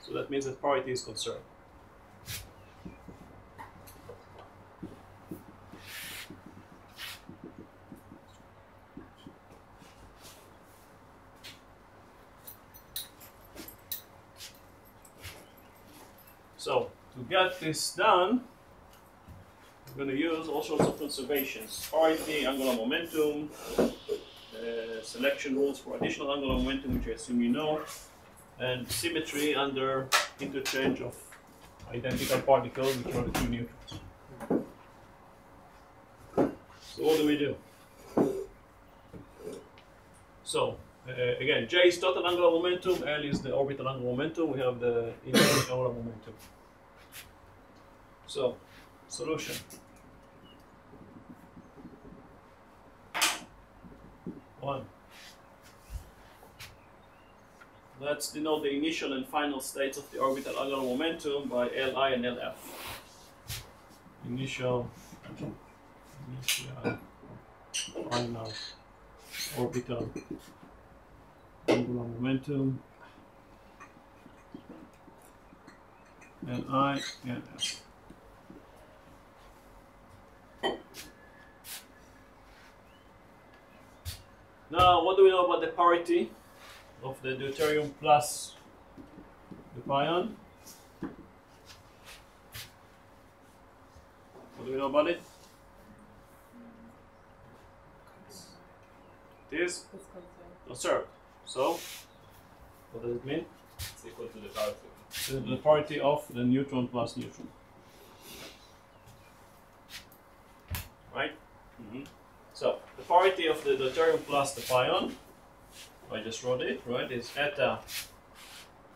so that means that parity is conserved. So, to get this done, we're going to use all sorts of conservations. Parity, angular momentum, selection rules for additional angular momentum, which I assume you know, and symmetry under interchange of identical particles, which are the 2 neutrons. So what do we do? So, again, J is total angular momentum, L is the orbital angular momentum, we have the intrinsic angular momentum. So, solution. One. Let's denote the initial and final states of the orbital angular momentum by Li and Lf. Initial, final orbital angular momentum, Li and F. Now, what do we know about the parity of the deuterium plus the pion? What do we know about it? It is conserved. So, what does it mean? It's equal to the parity. To the parity of the neutron plus neutron. Right? Mm-hmm. So, the parity of the deuterium plus the pion, I just wrote it, right, is eta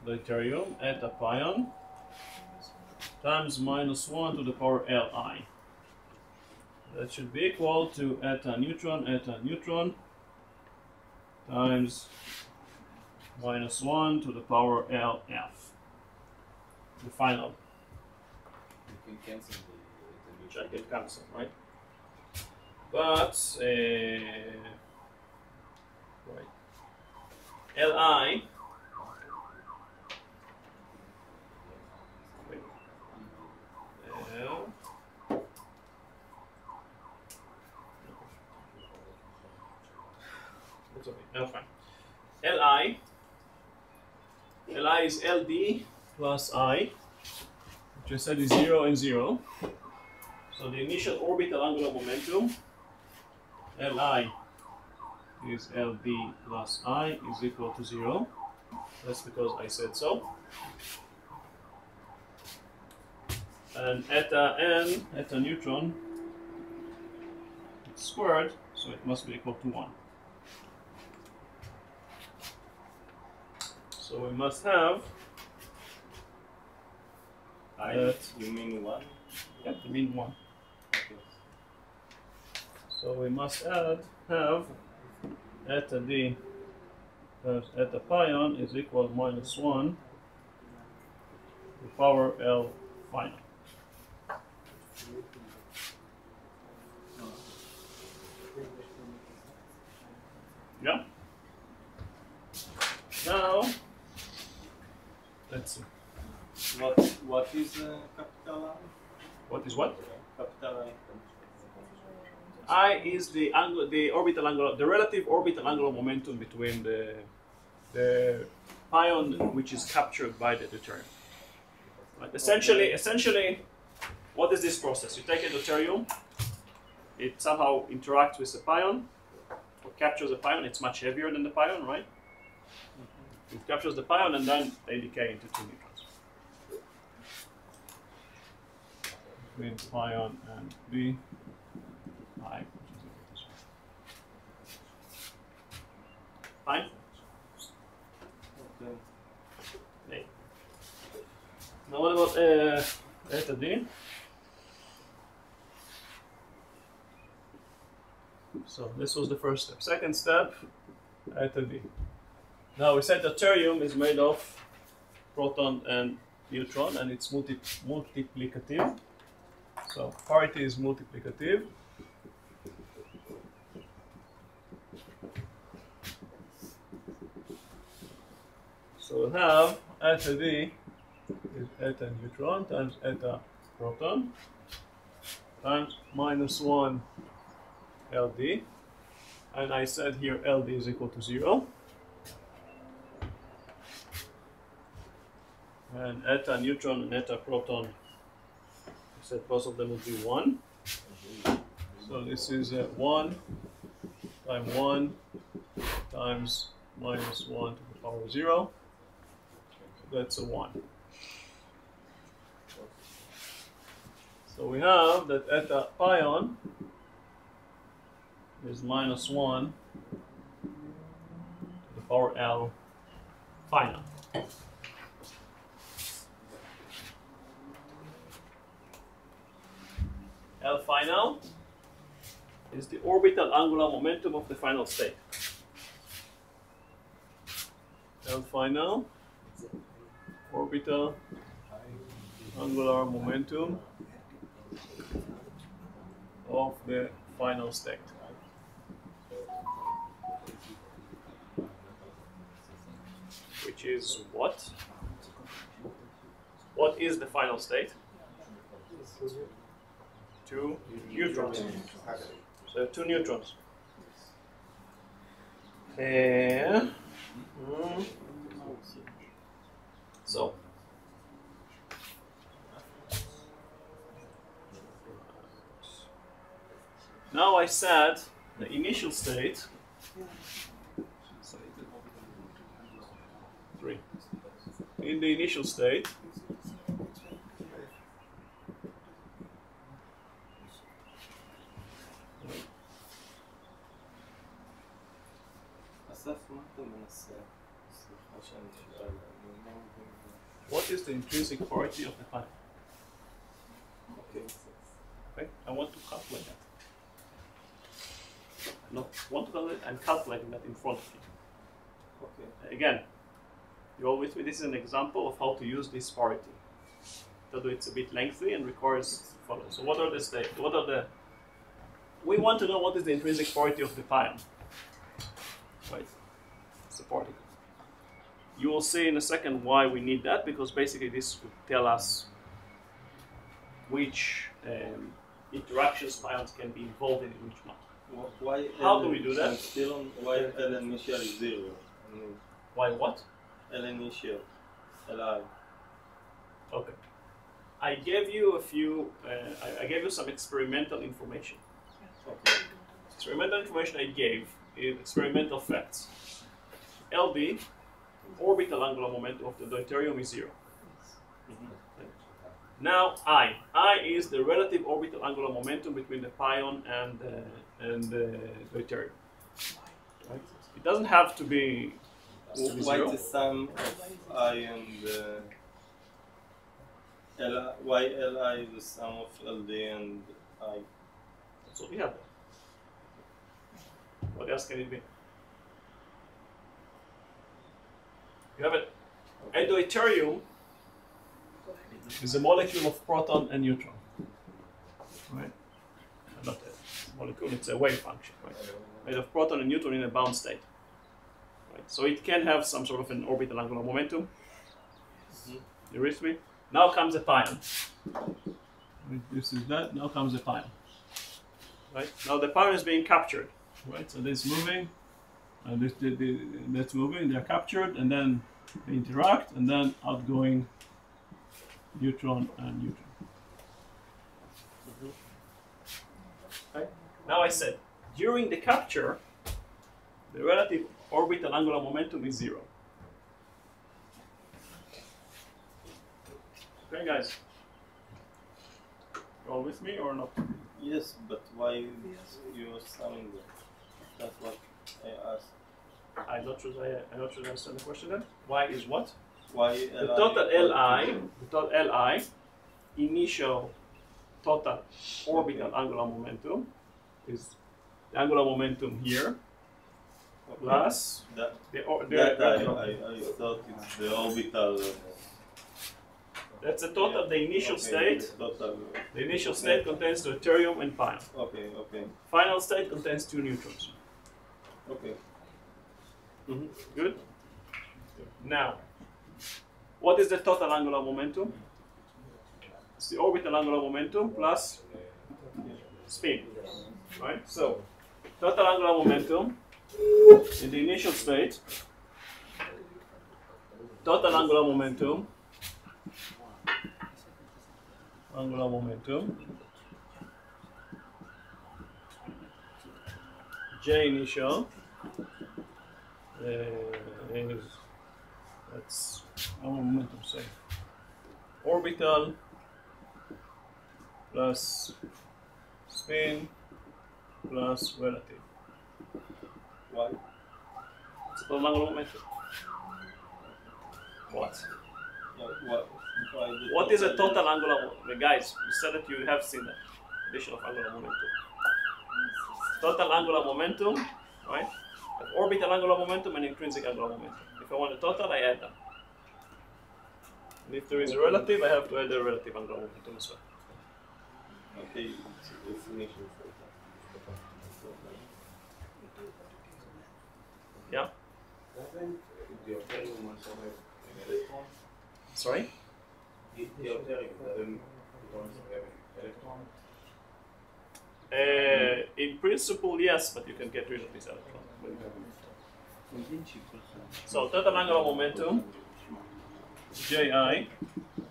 deuterium, eta pion, times minus 1 to the power Li. That should be equal to eta neutron, times minus 1 to the power Lf. The final. You can cancel Which I can cancel, right? But, right. Li, L, the It's okay. No, fine. Li is LD plus I, which I said is 0 and 0. So the initial orbital angular momentum, Li is LD plus I is equal to 0. That's because I said so. And eta n, eta neutron, it's squared, so it must be equal to 1. So we must have you mean 1? Yeah, you mean 1. Okay. So we must have eta d times eta pion is equal to minus 1 to the power L final. Yeah. Now, let's see. What is capital I? What is what? Capital I is the angle, the orbital angular, the relative orbital angular momentum between the pion which is captured by the deuterium. Right. Essentially, what is this process? You take a deuterium, it somehow interacts with the pion, or captures the pion. It's much heavier than the pion, right? It captures the pion and then they decay into 2 neutrons. Between pion and B, I, which is equal to 0. Fine? Okay. Now what about eta D? So this was the first step. Second step, eta D. Now we said the deuterium is made of proton and neutron, and it's multiplicative. So parity is multiplicative. So we'll have eta D is eta neutron times eta proton times minus 1 LD. And I said here LD is equal to 0. And eta neutron and eta proton, I said both of them will be 1. So this is 1 times 1 times minus 1 to the power 0. So that's a 1. So we have that eta pion is minus 1 to the power L final. L final is the orbital angular momentum of the final state. L final, orbital angular momentum of the final state. Which is what? What is the final state? 2 neutrons. So 2 neutrons. So now I said the initial state. 3. In the initial state, what is the intrinsic parity of the pion? Okay, I want to calculate that. I don't want to calculate, I'm calculating that in front of you. Okay. Again, you're all with me? This is an example of how to use this parity. Although it's a bit lengthy and requires follow. So what are the states? We want to know what is the intrinsic parity of the pion. Right? It's the particle. You will see in a second why we need that, because basically this would tell us which interactions pions can be involved in which not. Why How L do we do that? Still on why L initial is 0? I mean, Why what? L initial, Li. Okay. I gave you a few. I gave you some experimental information. Okay. Experimental information I gave is experimental facts. LB, orbital angular momentum of the deuterium is 0. Now I is the relative orbital angular momentum between the pion and the deuterium. Right? It doesn't have to be. Why the sum of I and Li? Why Li is the sum of LD and I? That's what we have there. What else can it be? You have it. A deuterium is a molecule of proton and neutron. Right? Not a molecule, it's a wave function, right? Made of proton and neutron in a bound state. Right? So it can have some sort of an orbital angular momentum. You reach me? Now comes a pion. This is that, now comes the pion. Right? Now the pion is being captured. Right? So this is moving, and that's moving, they're captured, and then they interact, and then outgoing neutron and neutron. Right? Now I said, during the capture, the relative orbital angular momentum is 0. Okay, guys? You all with me or not? Yes, but why you're summing them? That's what I asked. I'm not sure I understand the question then. Why is what? Why The total Li, initial total orbital angular momentum is the angular momentum here plus that I the thought it's the orbital. That's the total, the initial state. Total. The initial state contains deuterium and pion. Okay, okay. Final state contains 2 neutrons. Okay. Good? Now, what is the total angular momentum? It's the orbital angular momentum plus spin. Right? So, total angular momentum in the initial state, total angular momentum, J initial is, that's momentum, say, orbital plus spin plus relative. Why? It's total angular momentum. What? What is a total angular momentum? Guys, you said that you have seen that. Addition of angular momentum. Total angular momentum, right? Orbital angular momentum and intrinsic angular momentum. If I want a total, I add them. And if there is a relative, I have to add the relative angular momentum as well. Okay, it's a definition for that. Yeah? Doesn't deuterium also have an electron? Sorry? Deuterium doesn't also have an electron? In principle, yes, but you can get rid of this electron. So total angular momentum, Ji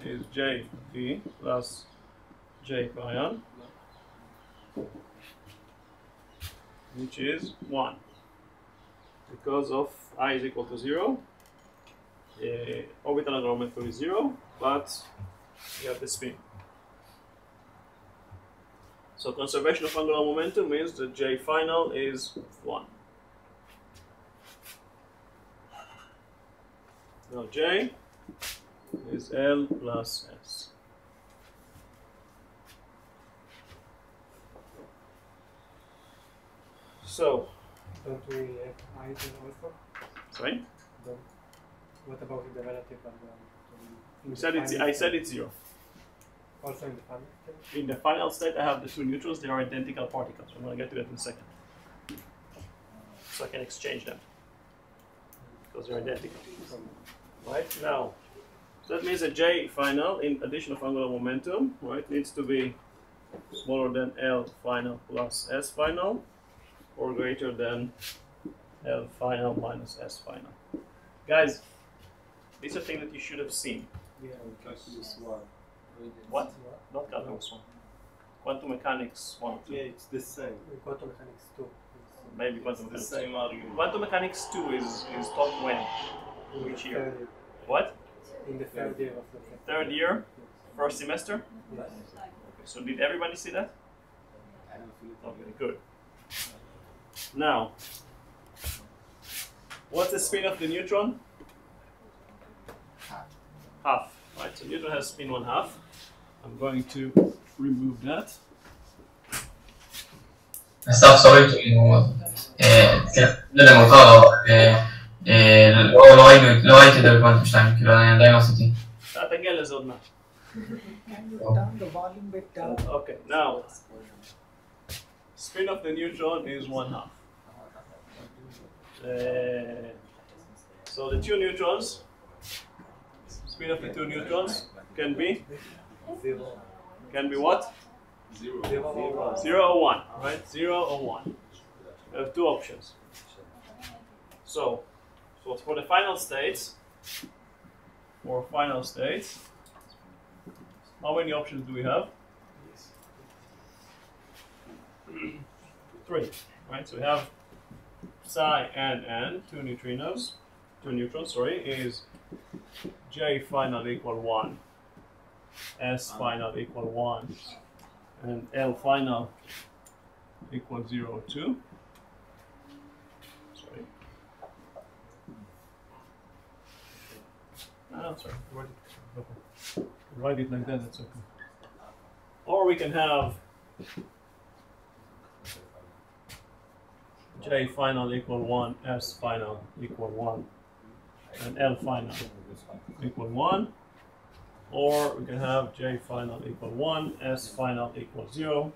is Jp plus J pion, which is 1. Because of I is equal to 0, orbital angular momentum is 0, but you have the spin. So conservation of angular momentum means that J final is 1. Now J is L plus S. So, don't we have I then also? Sorry? What about the relative and I said it's 0. Also in the final state? In the final state, I have the 2 neutrons. They are identical particles. I'm going to get to that in a second. So I can exchange them because they're identical. Right now, so that means that J final in addition of angular momentum, right, needs to be smaller than L final plus S final. or greater than L final minus S final. Guys, these are things that you should have seen. Yeah, calculus 1. What? Not calculus 1. Quantum mechanics 1. Yeah, it's the same. Quantum mechanics 2. Maybe quantum The mechanics. same argument. Quantum mechanics 2 is taught when? Which year? What? In the third year of the Third year? First semester? Yes. Okay, so did everybody see that? I don't feel it. Okay, good. Now, what's the spin of the neutron? Half. Right, so neutron has spin 1/2. I'm going to remove that. אסף, סורי, כן, לא יודע, מאוחר, לא ראיתי את זה בקוונטום 2, כאילו אני עדיין לא עשיתי. תגיע לזה עוד מעט. Okay, now, spin of the neutron is 1/2. So the two neutrons, spin of the two neutrons can be what? 0 or 1, right? 0 or 1. We have two options. So for the final states, how many options do we have? 3, right? So we have psi and two neutrons, is J final equal 1, S final equal 1, and L final equal 0 or 2. Sorry. No, sorry. Write it like that, that's okay. Or we can have J final equal 1, S final equal 1, and L final equal 1. Or we can have J final equal 1, S final equal 0,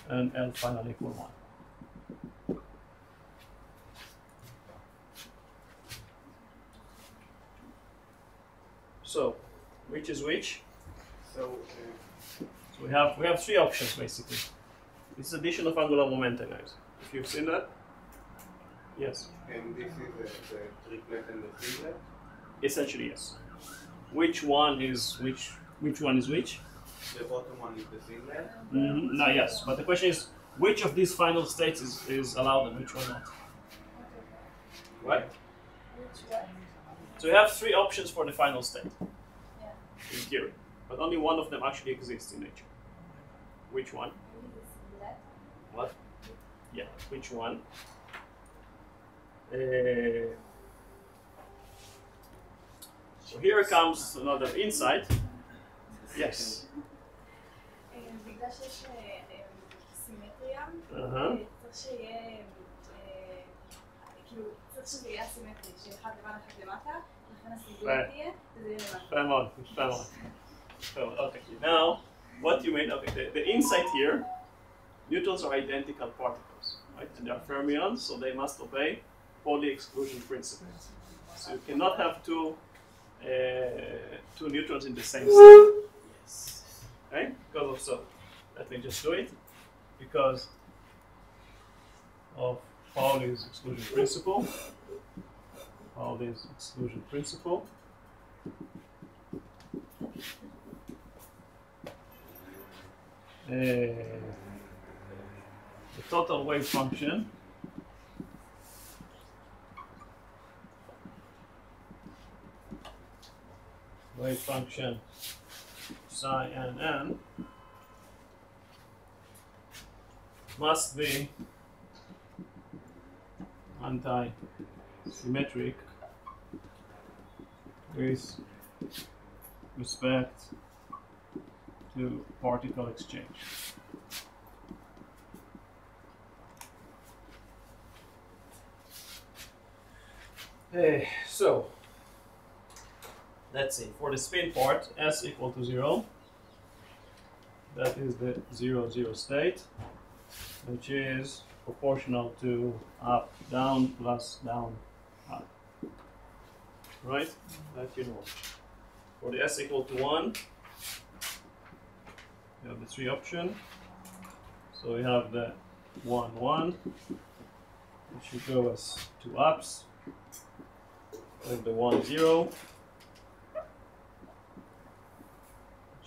and L final equal 1. So, which is which? So we have 3 options basically. This is addition of angular momentum, guys. If you've seen that, yes. And this is the triplet and the singlet? Essentially, yes. Which one is which? Which one is which? The bottom one is the singlet? No, yes. But the question is, which of these final states is allowed and which one not? Right? So you have 3 options for the final state, in theory, but only one of them actually exists in nature. Which one? What? Yeah, which one? So here comes another insight. Yes. בגלל שיש סימטריה, צריך שיהיה, כאילו, צריך שזה יהיה אסימטרי, שאחד לבן אחד למטה, לכן הסיגול תהיה, וזה יהיה למטה. Fair. Okay, now, what you mean, okay, the insight here, neutrons are identical particles, right? And they are fermions, so they must obey Pauli exclusion principle. So you cannot have two neutrons in the same state. Okay? Because of so. Let me just do it. Because of Pauli's exclusion principle. The total wave function psi n must be anti-symmetric with respect to particle exchange. So let's see, for the spin part, S equal to 0, that is the 0, 0 state, which is proportional to up, down, plus down, up. Right? That you know. For the S equal to 1, we have the 3 options. So we have the 1, 1, it should go as two ups, like the 1, 0, which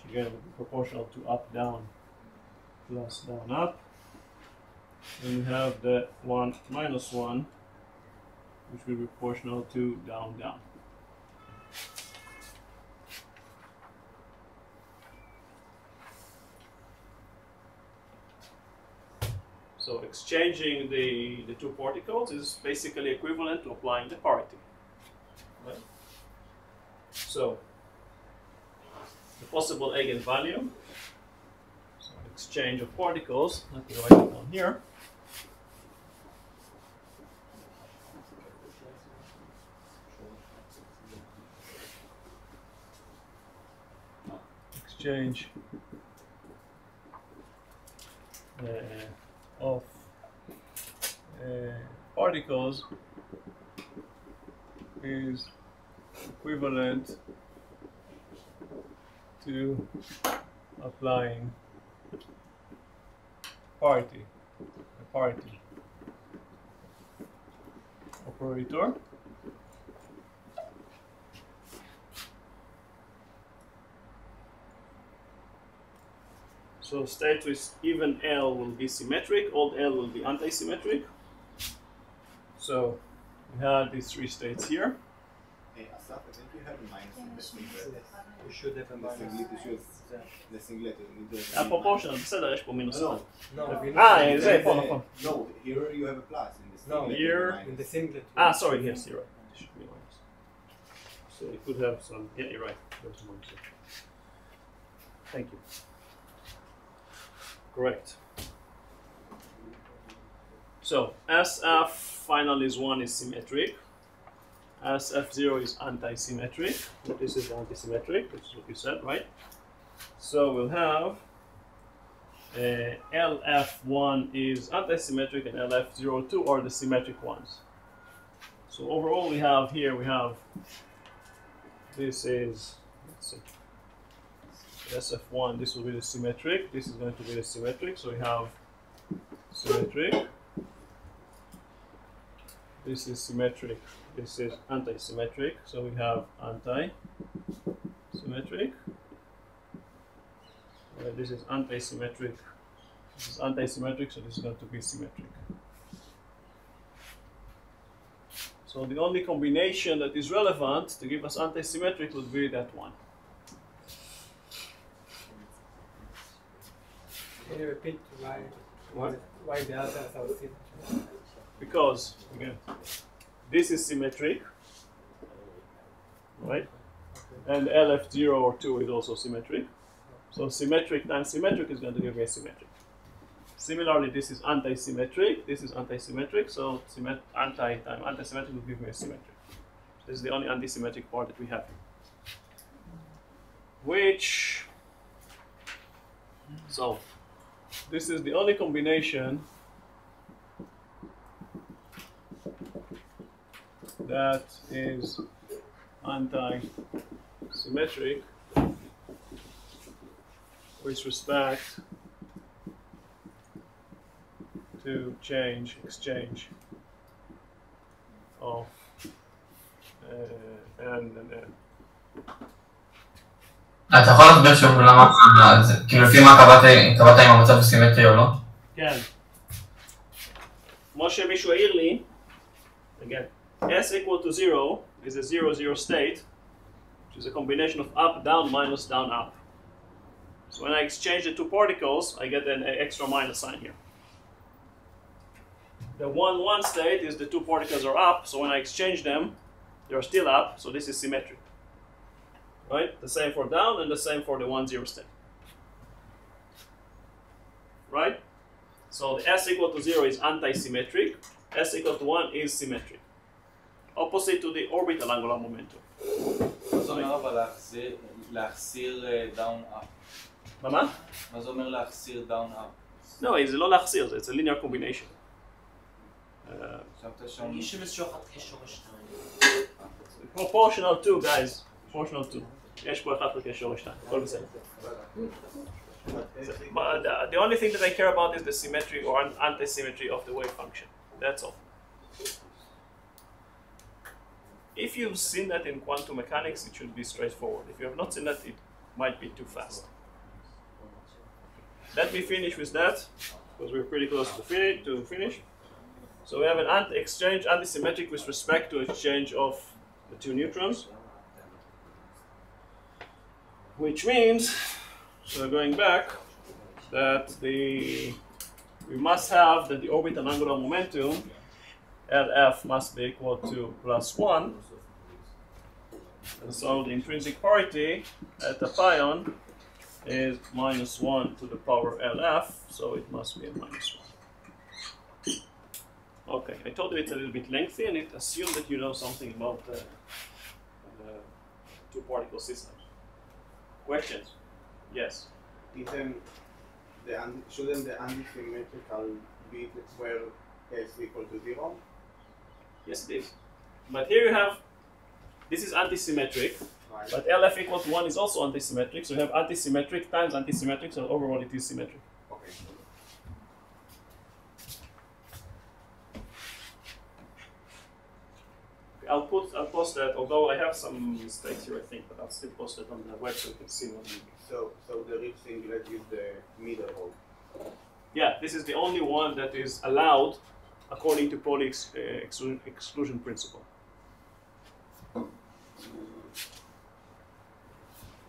again will be proportional to up, down, plus down, up. Then we have the 1, minus 1, which will be proportional to down, down. So exchanging the two particles is basically equivalent to applying the parity. Right? So the possible eigenvalue, so exchange of particles, let me write it down here. Exchange of particles is equivalent to applying parity operator. So state with even L will be symmetric, old L will be anti-symmetric. So we have these three states here. Hey, Asaf, I think you have a minus in the singlet. You should have a minus. The singlet. הפרופורשנל, בסדר, יש פה מינוס 1. זה פה, נכון. No, here you have a plus. In the No, here in the singlet. Sorry, yes, you're right. It should be minus. So you could have some, yeah, you're right. There's a minus. Thank you. Correct. So SF final is 1 is symmetric. SF0 is anti-symmetric. This is anti-symmetric, which is what you said, right? So we'll have LF1 is anti-symmetric and LF02 are the symmetric ones. So overall we have here, this is, let's see, SF1, this will be the symmetric, this is going to be the symmetric, so we have symmetric, this is symmetric, this is anti-symmetric, so we have anti-symmetric, this is anti-symmetric, this is anti-symmetric, so this is going to be symmetric. So the only combination that is relevant to give us anti-symmetric would be that one. Can you repeat why the others are symmetric? Because, again, this is symmetric, right? And LF0 or 2 is also symmetric. So symmetric times symmetric is going to give me a symmetric. Similarly, this is anti-symmetric, this is anti-symmetric, so anti times anti-symmetric will give me a symmetric. This is the only anti-symmetric part that we have. So this is the only combination that is anti-symmetric with respect to exchange of N and N. אתה יכול להסביר שוב למה, כאילו לפי מה קבעת אם המצב הוא סימטרי או לא? כן. כמו שמישהו העיר לי, again, S equal to 0 is a 0-0 state, which is a combination of up, down, minus, down, up. So when I exchange the two particles, I get an extra minus sign here. The 1-1 state is the two particles are up, so when I exchange them, they are still up, so this is symmetric. Right? The same for down and the same for the 1-0 state. Right? So the S equal to 0 is anti-symmetric, S equal to 1 is symmetric. Opposite to the orbital angular momentum. מה זה אומר אבל להחסיר down up? מה? מה זה אומר להחסיר down up? No, זה לא להחסיר, it's a linear combination. יש איזשהו אחד כשורש 2. Proportional 2, guys. Proportional 2. יש פה אחד כשורש 2. הכל בסדר. But the only thing that I care about is the symmetry or anti-symmetry of the wave function. That's all. If you've seen that in quantum mechanics, it should be straightforward. If you have not seen that, it might be too fast. Let me finish with that, because we're pretty close to finish. So we have an exchange antisymmetric with respect to exchange of the two neutrons, which means, so going back, that we must have that the orbital angular momentum LF must be equal to +1, and so the intrinsic parity at the pion is -1 to the power LF, so it must be a -1. Okay, I told you it's a little bit lengthy, and it assumes that you know something about two-particle systems. Questions? Yes. Shouldn't the antisymmetrical be where S equal to 0? Yes, it is. But here you have, this is antisymmetric, Right. but LF equals 1 is also antisymmetric, so you have antisymmetric times antisymmetric, so overall it is symmetric. Okay. I'll post that, although I have some mistakes here, I think, but I'll still post it on the web so you can see what I mean. So the real singlet is the middle hole. Yeah, this is the only one that is allowed according to Pauli exclusion principle.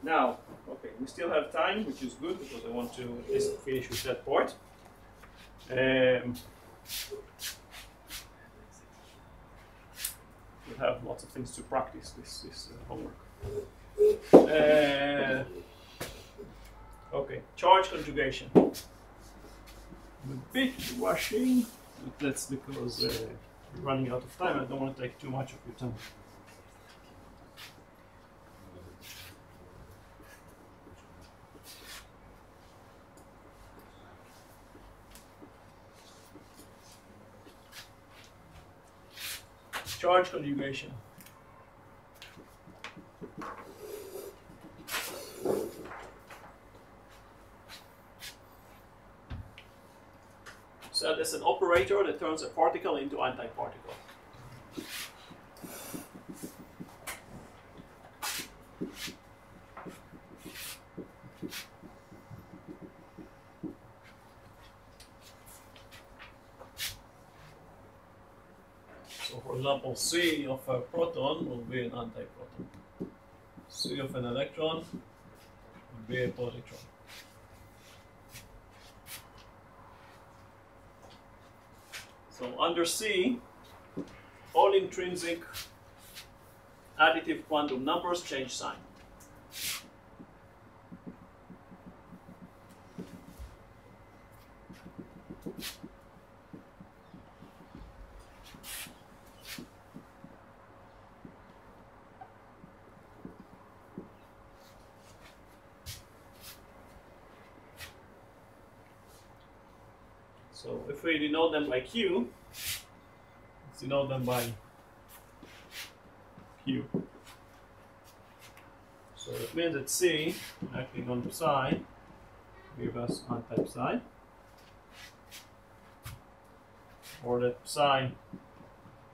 Now, okay, we still have time, which is good because I want to at least finish with that part. We have lots of things to practice this homework. Okay, charge conjugation. I'm a bit rushing, but that's because we're running out of time. I don't want to take too much of your time. Charge conjugation. So there's an operator that turns a particle into antiparticle. So for example, C of a proton will be an antiproton. C of an electron will be a positron. So under C, all intrinsic additive quantum numbers change sign. So if we denote them by Q, let's denote them by Q. So it means that C acting on psi gives us anti psi, or that psi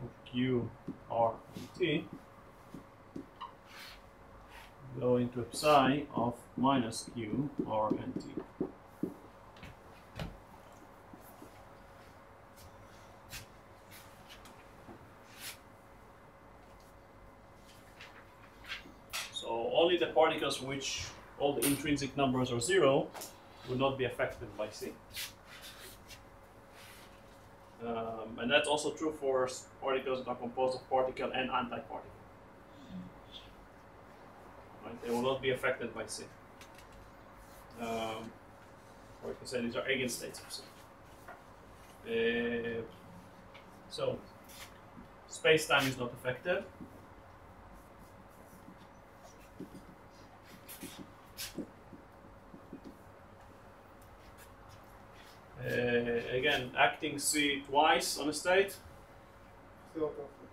of Q, R, and T go into psi of minus Q, R, and T. Only the particles for which all the intrinsic numbers are 0 will not be affected by C. And that's also true for particles that are composed of particle and antiparticle. Right? They will not be affected by C. Or you can say these are eigenstates of C. So space-time is not affected. Again, acting C twice on a state,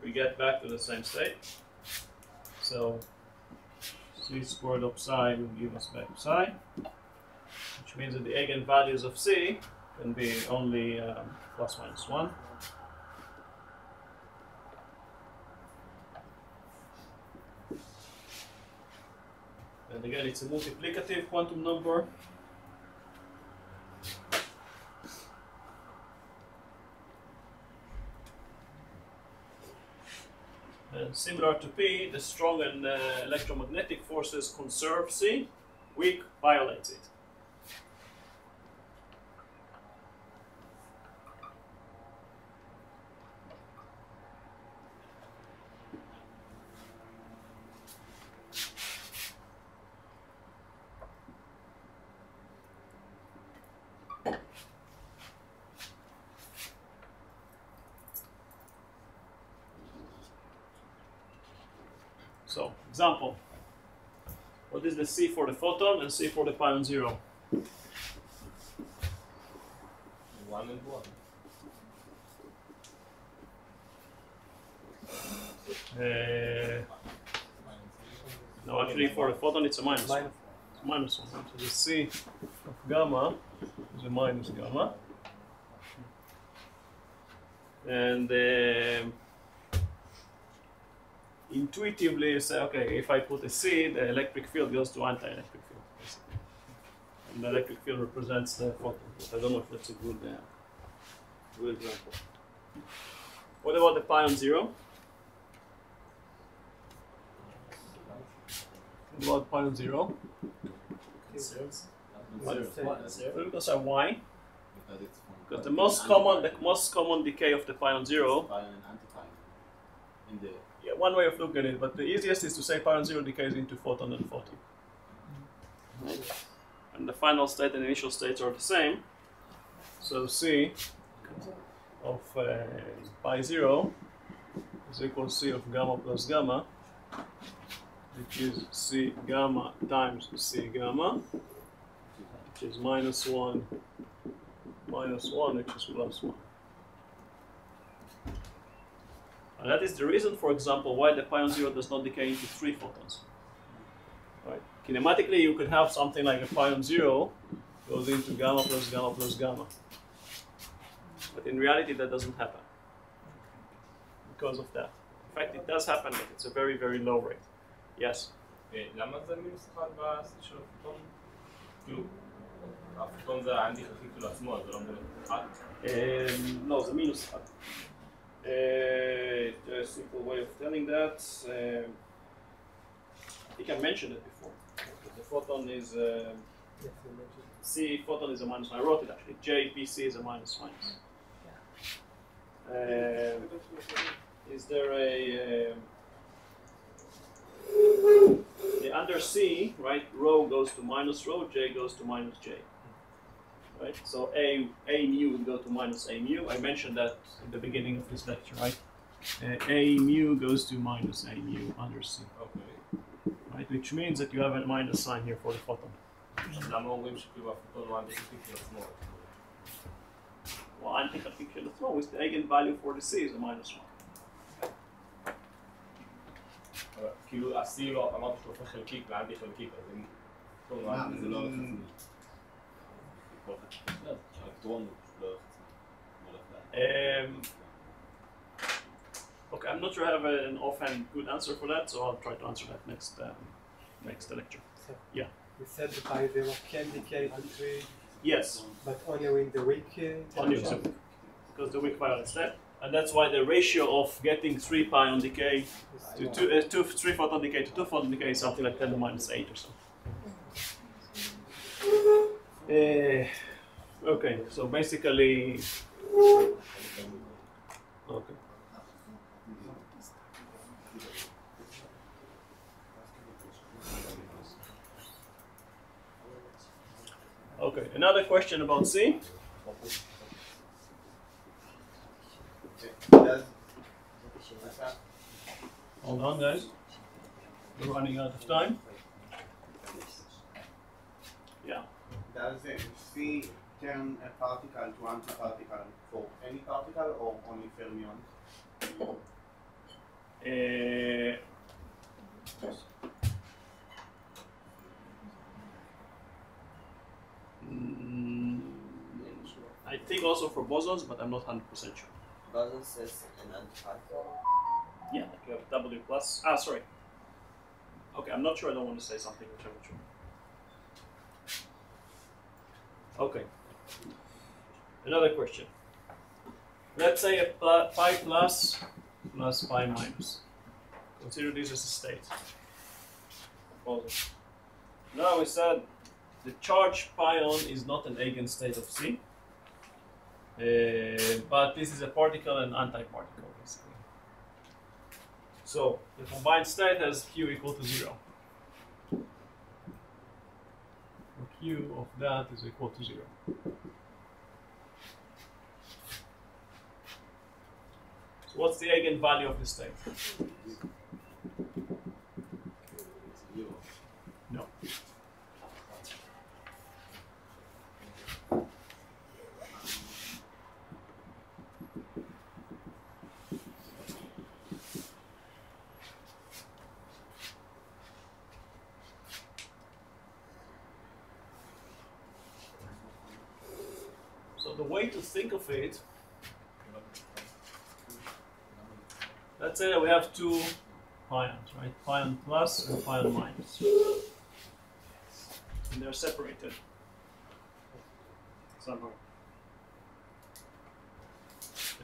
we get back to the same state. So C squared of psi will give us back psi, which means that the eigenvalues of C can be only plus minus 1. And again, it's a multiplicative quantum number. And similar to P, the strong and electromagnetic forces conserve C, weak violates it. So, example. What is the C for the photon and C for the pion 0? 1 and 1. No, actually for the photon it's a minus 1. It's minus 1. So the C of gamma is a minus gamma. And intuitively you say, okay, if I put a C, the electric field goes to anti-electric field, basically. And the electric field represents the photon. But I don't know if that's a good example. What about the pion 0? What about pion 0? Because of why? Because the most common decay of the pion 0. Yeah, one way of looking at it, but the easiest is to say pion 0 decays into photon and photon. Right. And the final state and initial states are the same. So C of pi 0 is equal to C of gamma plus gamma, which is C gamma times C gamma, which is minus 1, which is plus 1. And that is the reason, for example, why the pion 0 does not decay into 3 photons. Right? Kinematically, you could have something like a pion 0 goes into gamma plus gamma plus gamma. But in reality, that doesn't happen because of that. In fact, it does happen, but it's a very, very low rate. Yes? למה זה מינוס 1 בסי של הפוטון? כאילו, הפוטון זה האנטי חלקיק של עצמו, זה לא מינוס 1? לא, זה מינוס 1. A simple way of telling that, I think I mentioned it before. The photon is C photon is a minus 1. I wrote it actually. JPC is a minus minus. Is there a the under C, right? Rho goes to minus rho, J goes to minus J. Right? So A mu would go to minus A mu. I mentioned that in the beginning of this lecture, right? A mu goes to minus A mu under C. Okay. Right? Which means that you have a minus sign here for the photon. למה אומרים שכאילו הפוטון הוא אנטי חלקיק של עצמו? Well, אנטי חלקיק של עצמו, with the eigenvalue for the C is a minus 1. כאילו ה-C לא, אמרת שהוא הופך חלקיק לאנטי חלקיק, אז אם... זה לא Okay, I'm not sure I have an offhand good answer for that, so I'll try to answer that next lecture. So Yeah. You said the pi 0 can decay to 3. Yes. But only with the weak Only because the weak violates that, and that's why the ratio of getting 3 pion decay to 3 photon decay to 2 photon decay is something like 10 to the minus 8 or so. Okay, so basically, okay. Okay, another question about C. Hold on, guys. We're running out of time. Yeah. Does C turn a particle to antiparticle for any particle or only fermions? I think also for bosons, but I'm not 100% sure. Bosons is an antiparticle? Yeah, like you have W plus. Sorry. Okay, I'm not sure. I don't want to say something which I'm not sure. Okay. Another question. Let's say a pi plus pi minus. Consider this as a state. Now we said the charge pion is not an eigenstate of C, but this is a particle and antiparticle basically. So the combined state has Q equal to 0. Q of that is equal to 0. So what's the eigenvalue of the state? No. So the way to think of it, let's say that we have two pions, right? Pion plus and pion minus. And they're separated somehow.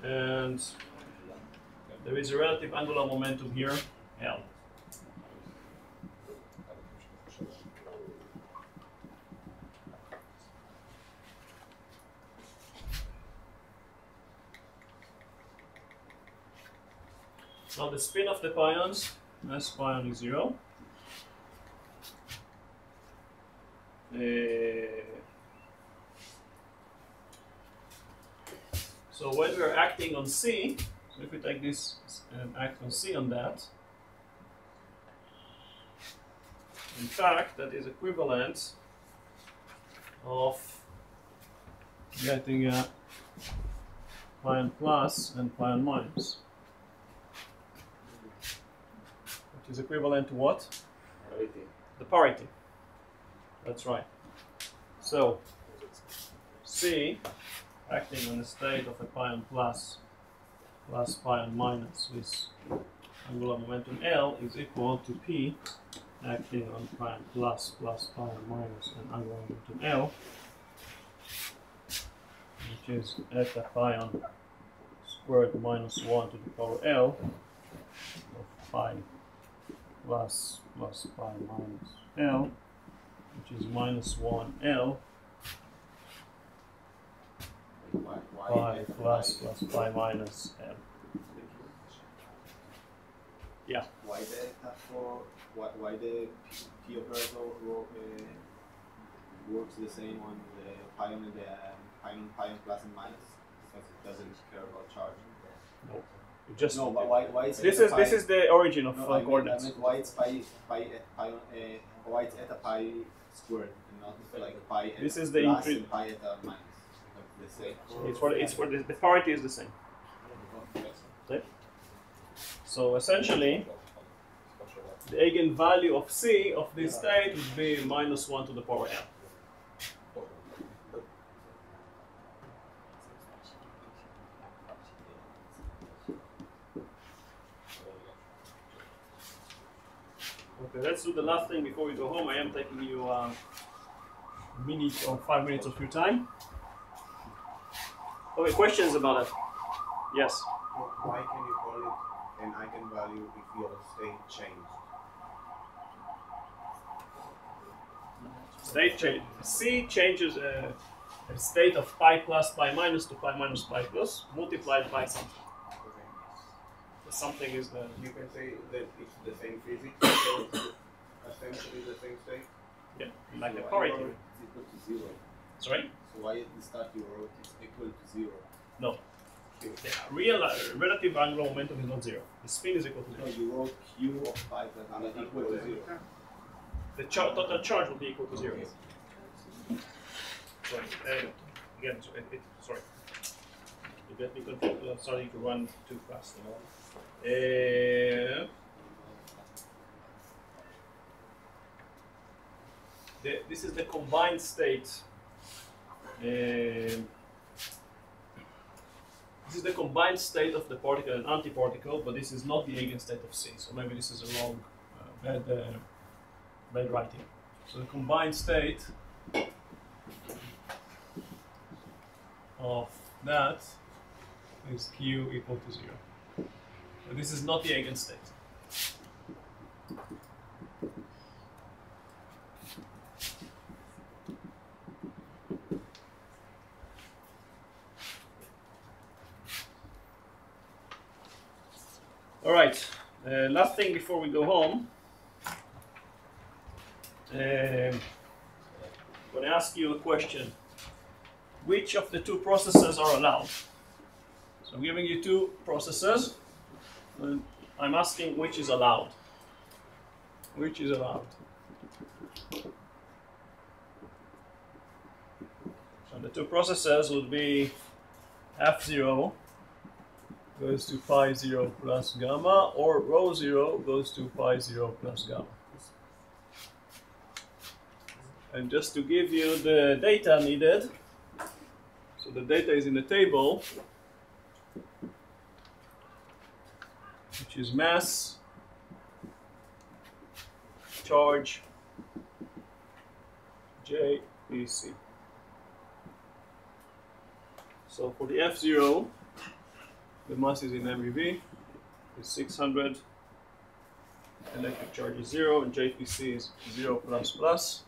And there is a relative angular momentum here, L. Now the spin of the pions, S pion is 0. So when we're acting on C, so if we take this and act on C on that, in fact that is equivalent of getting a pion plus and pion minus. Which is equivalent to what? Parity. The parity. That's right. So C acting on the state of a pion plus pion minus with angular momentum L is equal to P acting on pion plus pion minus and angular momentum L, which is eta pion squared minus 1 to the power L of pi plus pi minus L, which is minus 1 L pi plus pi minus L. Yeah. Why the P operator works the same on the pion and the pion plus and minus? Because it doesn't care about charge. No. Just no, but why is this is the origin of coordinates. I mean, why it's why it's eta pi squared and not like pi eta this is the plus and pi eta minus. The same. It's for the parity is the same. Okay. So essentially, the eigenvalue of C of this state would be minus 1 to the power L. Okay, let's do the last thing before we go home. I am taking you a minute or 5 minutes of your time. Okay, questions about it? Yes. Why can you call it an eigenvalue if your state changed? State change. C changes a state of pi plus pi minus to pi minus pi plus multiplied by something. Something is the. You can say that it's the same physics, so it's essentially the same state. Yeah, like the parity. It's equal to 0. Sorry. So why at the start you wrote it's equal to 0? No. The real relative angular momentum is not 0. The spin is equal to 0. No, you wrote Q of pi plus equal to 0. The total charge will be equal to 0. Sorry. Again, sorry. You get me confused. I'm starting to run too fast. This is the combined state. This is the combined state of the particle and antiparticle, but this is not the eigenstate of C. So maybe this is a wrong, bad bad writing. So the combined state of that is Q equal to 0. But this is not the eigenstate. All right, last thing before we go home. I'm going to ask you a question. Which of the two processes are allowed? So I'm giving you two processes, and I'm asking which is allowed. Which is allowed? So the two processes would be F0 goes to pi 0 plus gamma, or rho 0 goes to pi 0 plus gamma. And just to give you the data needed, so the data is in the table, which is mass, charge, J, B, C. So for the F0, the mass is in MeV, is 600, electric charge is 0, and JPC is 0 plus plus.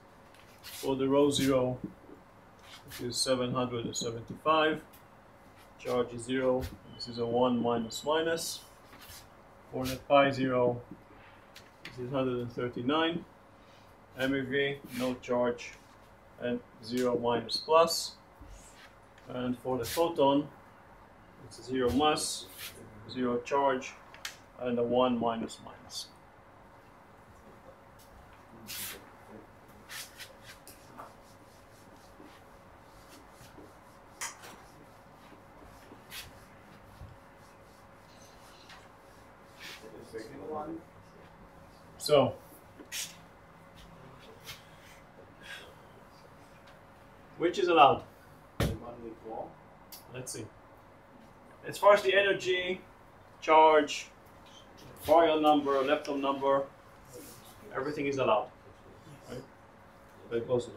For the rho 0, which is 775, charge is 0, this is a 1 minus minus. For the pi 0, this is 139, MeV, no charge, and 0 minus plus. And for the photon, it's 0 mass, 0 charge, and a 1 minus minus. So, which is allowed? Let's see. As far as the energy, charge, baryon number, lepton number, everything is allowed. Right? Very close to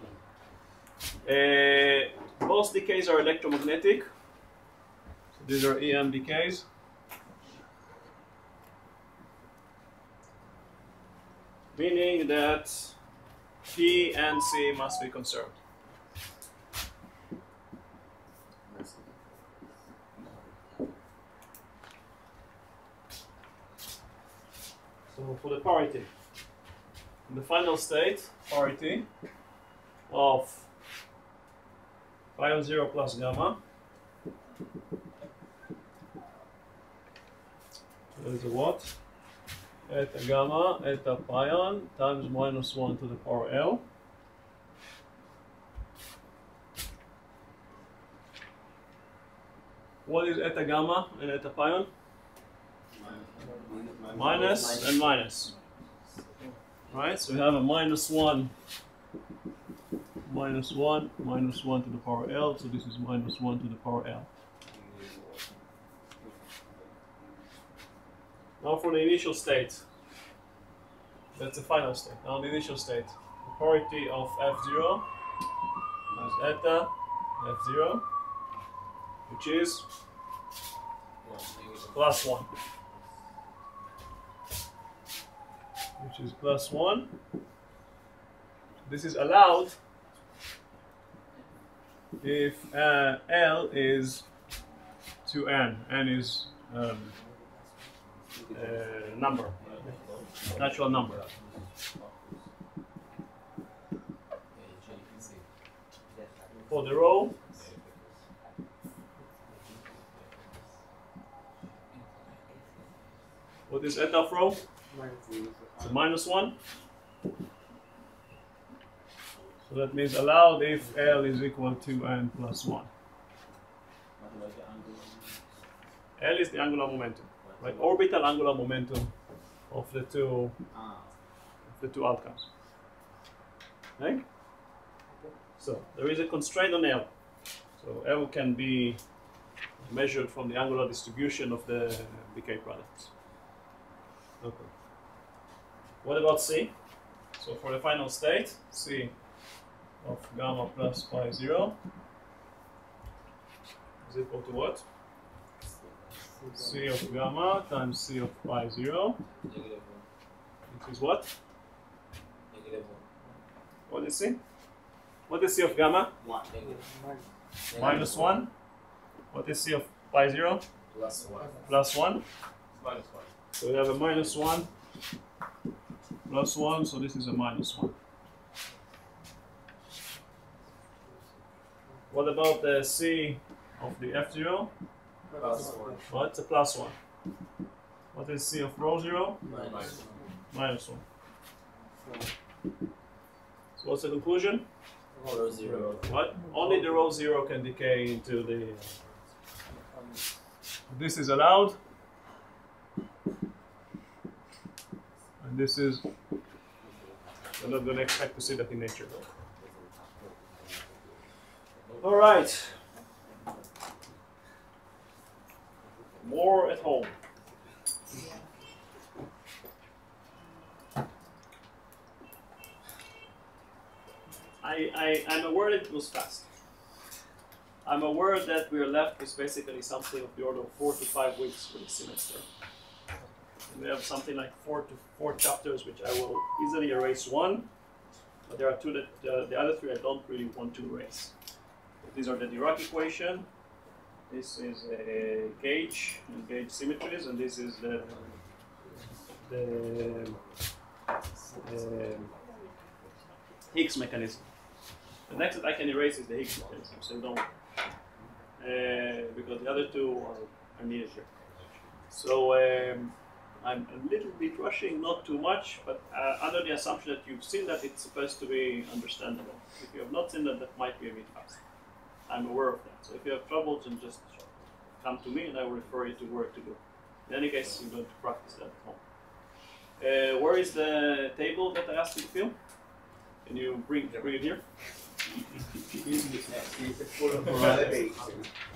them. Most decays are electromagnetic. So these are EM decays. Meaning that P and C must be conserved. So for the parity, in the final state, parity of pion 0 plus gamma, there is a what? Eta gamma, eta pion, times minus 1 to the power L. What is eta gamma and eta pion? Minus and minus. Right, so we have a minus 1, minus 1, minus 1 to the power L, so this is minus 1 to the power L. Now for the initial state, that's the final state. Now the initial state, the parity of F0 is eta F0, which is plus 1. Which is plus 1. This is allowed if L is to N. N is number, natural number. For the rho, what is eta of rho? It's a minus 1. So that means allowed if L is equal to N plus 1. L is the angular momentum, right? Orbital angular momentum of the two outcomes. Okay? So there is a constraint on L. So L can be measured from the angular distribution of the decay products. Okay. What about C? So for the final state, C of gamma plus pi 0 is equal to what? C of gamma times C of pi 0. Which is what? What is C? What is C of gamma? 1. Minus 1. What is C of pi 0? Plus 1. Plus 1. Minus 1. So we have a minus 1, plus 1, so this is a minus 1. What about the C of the F0? Plus 1. Well, it's a plus 1. What is C of rho 0? Minus 1. Minus 1. So what's the conclusion? Rho 0. What? Only the rho 0 can decay into the... This is allowed. And this is... We're not going to expect to see that in nature. All right. More at home. I'm aware that it was fast. I'm aware that we're left with basically something of the order of 4 to 5 weeks for the semester. And we have something like 4 chapters, which I will easily erase one. But there are two that the other three I don't really want to erase. These are the Dirac equation. This is a gauge and gauge symmetries, and this is the Higgs mechanism. The next that I can erase is the Higgs mechanism, so don't because the other two are needed here. So I'm a little bit rushing, not too much, but under the assumption that you've seen that, it's supposed to be understandable. If you have not seen that, that might be a bit fast. I'm aware of that. So if you have trouble, then just come to me and I will refer you to where to go. In any case, you're going to practice that at home. Where is the table that I asked you to fill? Can you bring it here?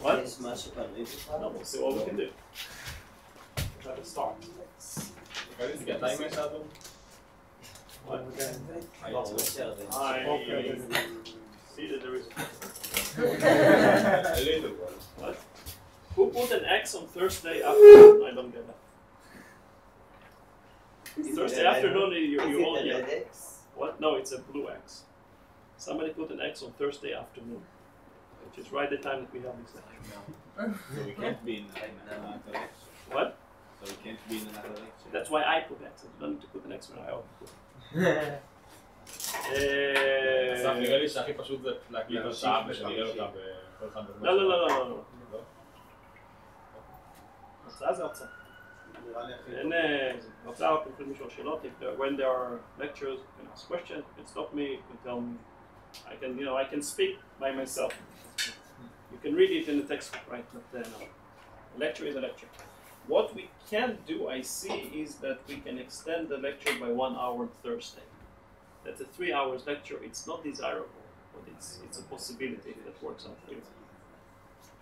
What? No, we'll see what we can do. Try to start. What? I see that there is a little one. What? Who put an X on Thursday afternoon? I don't get that. Thursday afternoon, you all get. What? No, it's a blue X. Somebody put an X on Thursday afternoon, which is right the time that we have this lecture. So we can't be in another lecture. What? So we can't be in another lecture. That's why I put X. I don't need to put an X when I always put. אסף, נראה לי שהכי פשוט זה להקליט הרצאה ושנראה אותה בכל אחד בזמן. לא. הרצאה זה הרצאה. הרצאה, אתם יכולים לשאול שאלות. When there are lectures, you can ask questions, you can stop me, you can tell me. I can speak by myself. You can read it in the textbook, right? But no. A lecture is a lecture. What we can do, I see, is that we can extend the lecture by 1 hour Thursday. That's a 3 hours lecture. It's not desirable, but it's a possibility that works out for you.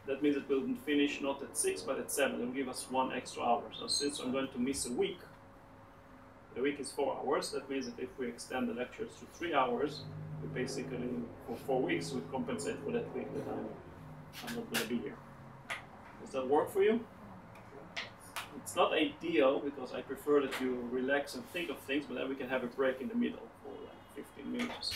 That means that we'll finish not at 6 but at 7. It'll give us 1 extra hour. So since I'm going to miss a week, the week is 4 hours. That means that if we extend the lectures to 3 hours, we basically for 4 weeks we compensate for that week that I'm not going to be here. Does that work for you? It's not ideal because I prefer that you relax and think of things, but then we can have a break in the middle for like 15 minutes.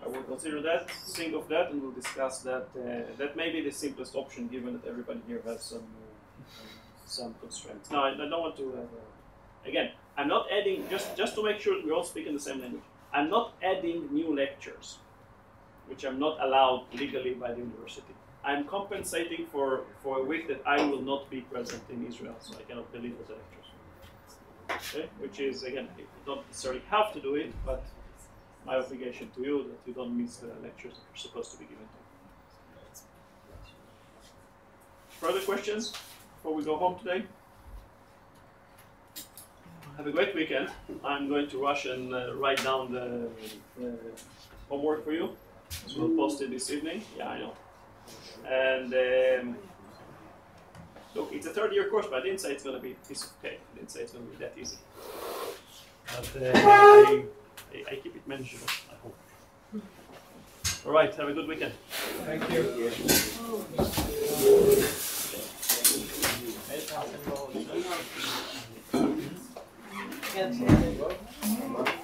I will consider that, think of that, and we'll discuss that. That may be the simplest option given that everybody here has some constraints. Now, I don't want to, again, I'm not adding, just to make sure that we all speak in the same language, I'm not adding new lectures, which I'm not allowed legally by the university. I'm compensating for a week that I will not be present in Israel, so I cannot deliver the lectures. Okay? Which is, again, you don't necessarily have to do it, but my obligation to you that you don't miss the lectures that are supposed to be given to you. Further questions before we go home today? Have a great weekend. I'm going to rush and write down the homework for you. So we'll post it this evening. Yeah, I know. And look, it's a third-year course, but I didn't say it's going to be a piece of cake. I didn't say it's going to be that easy. But I keep it manageable, I hope. All right, have a good weekend. Thank you. Again,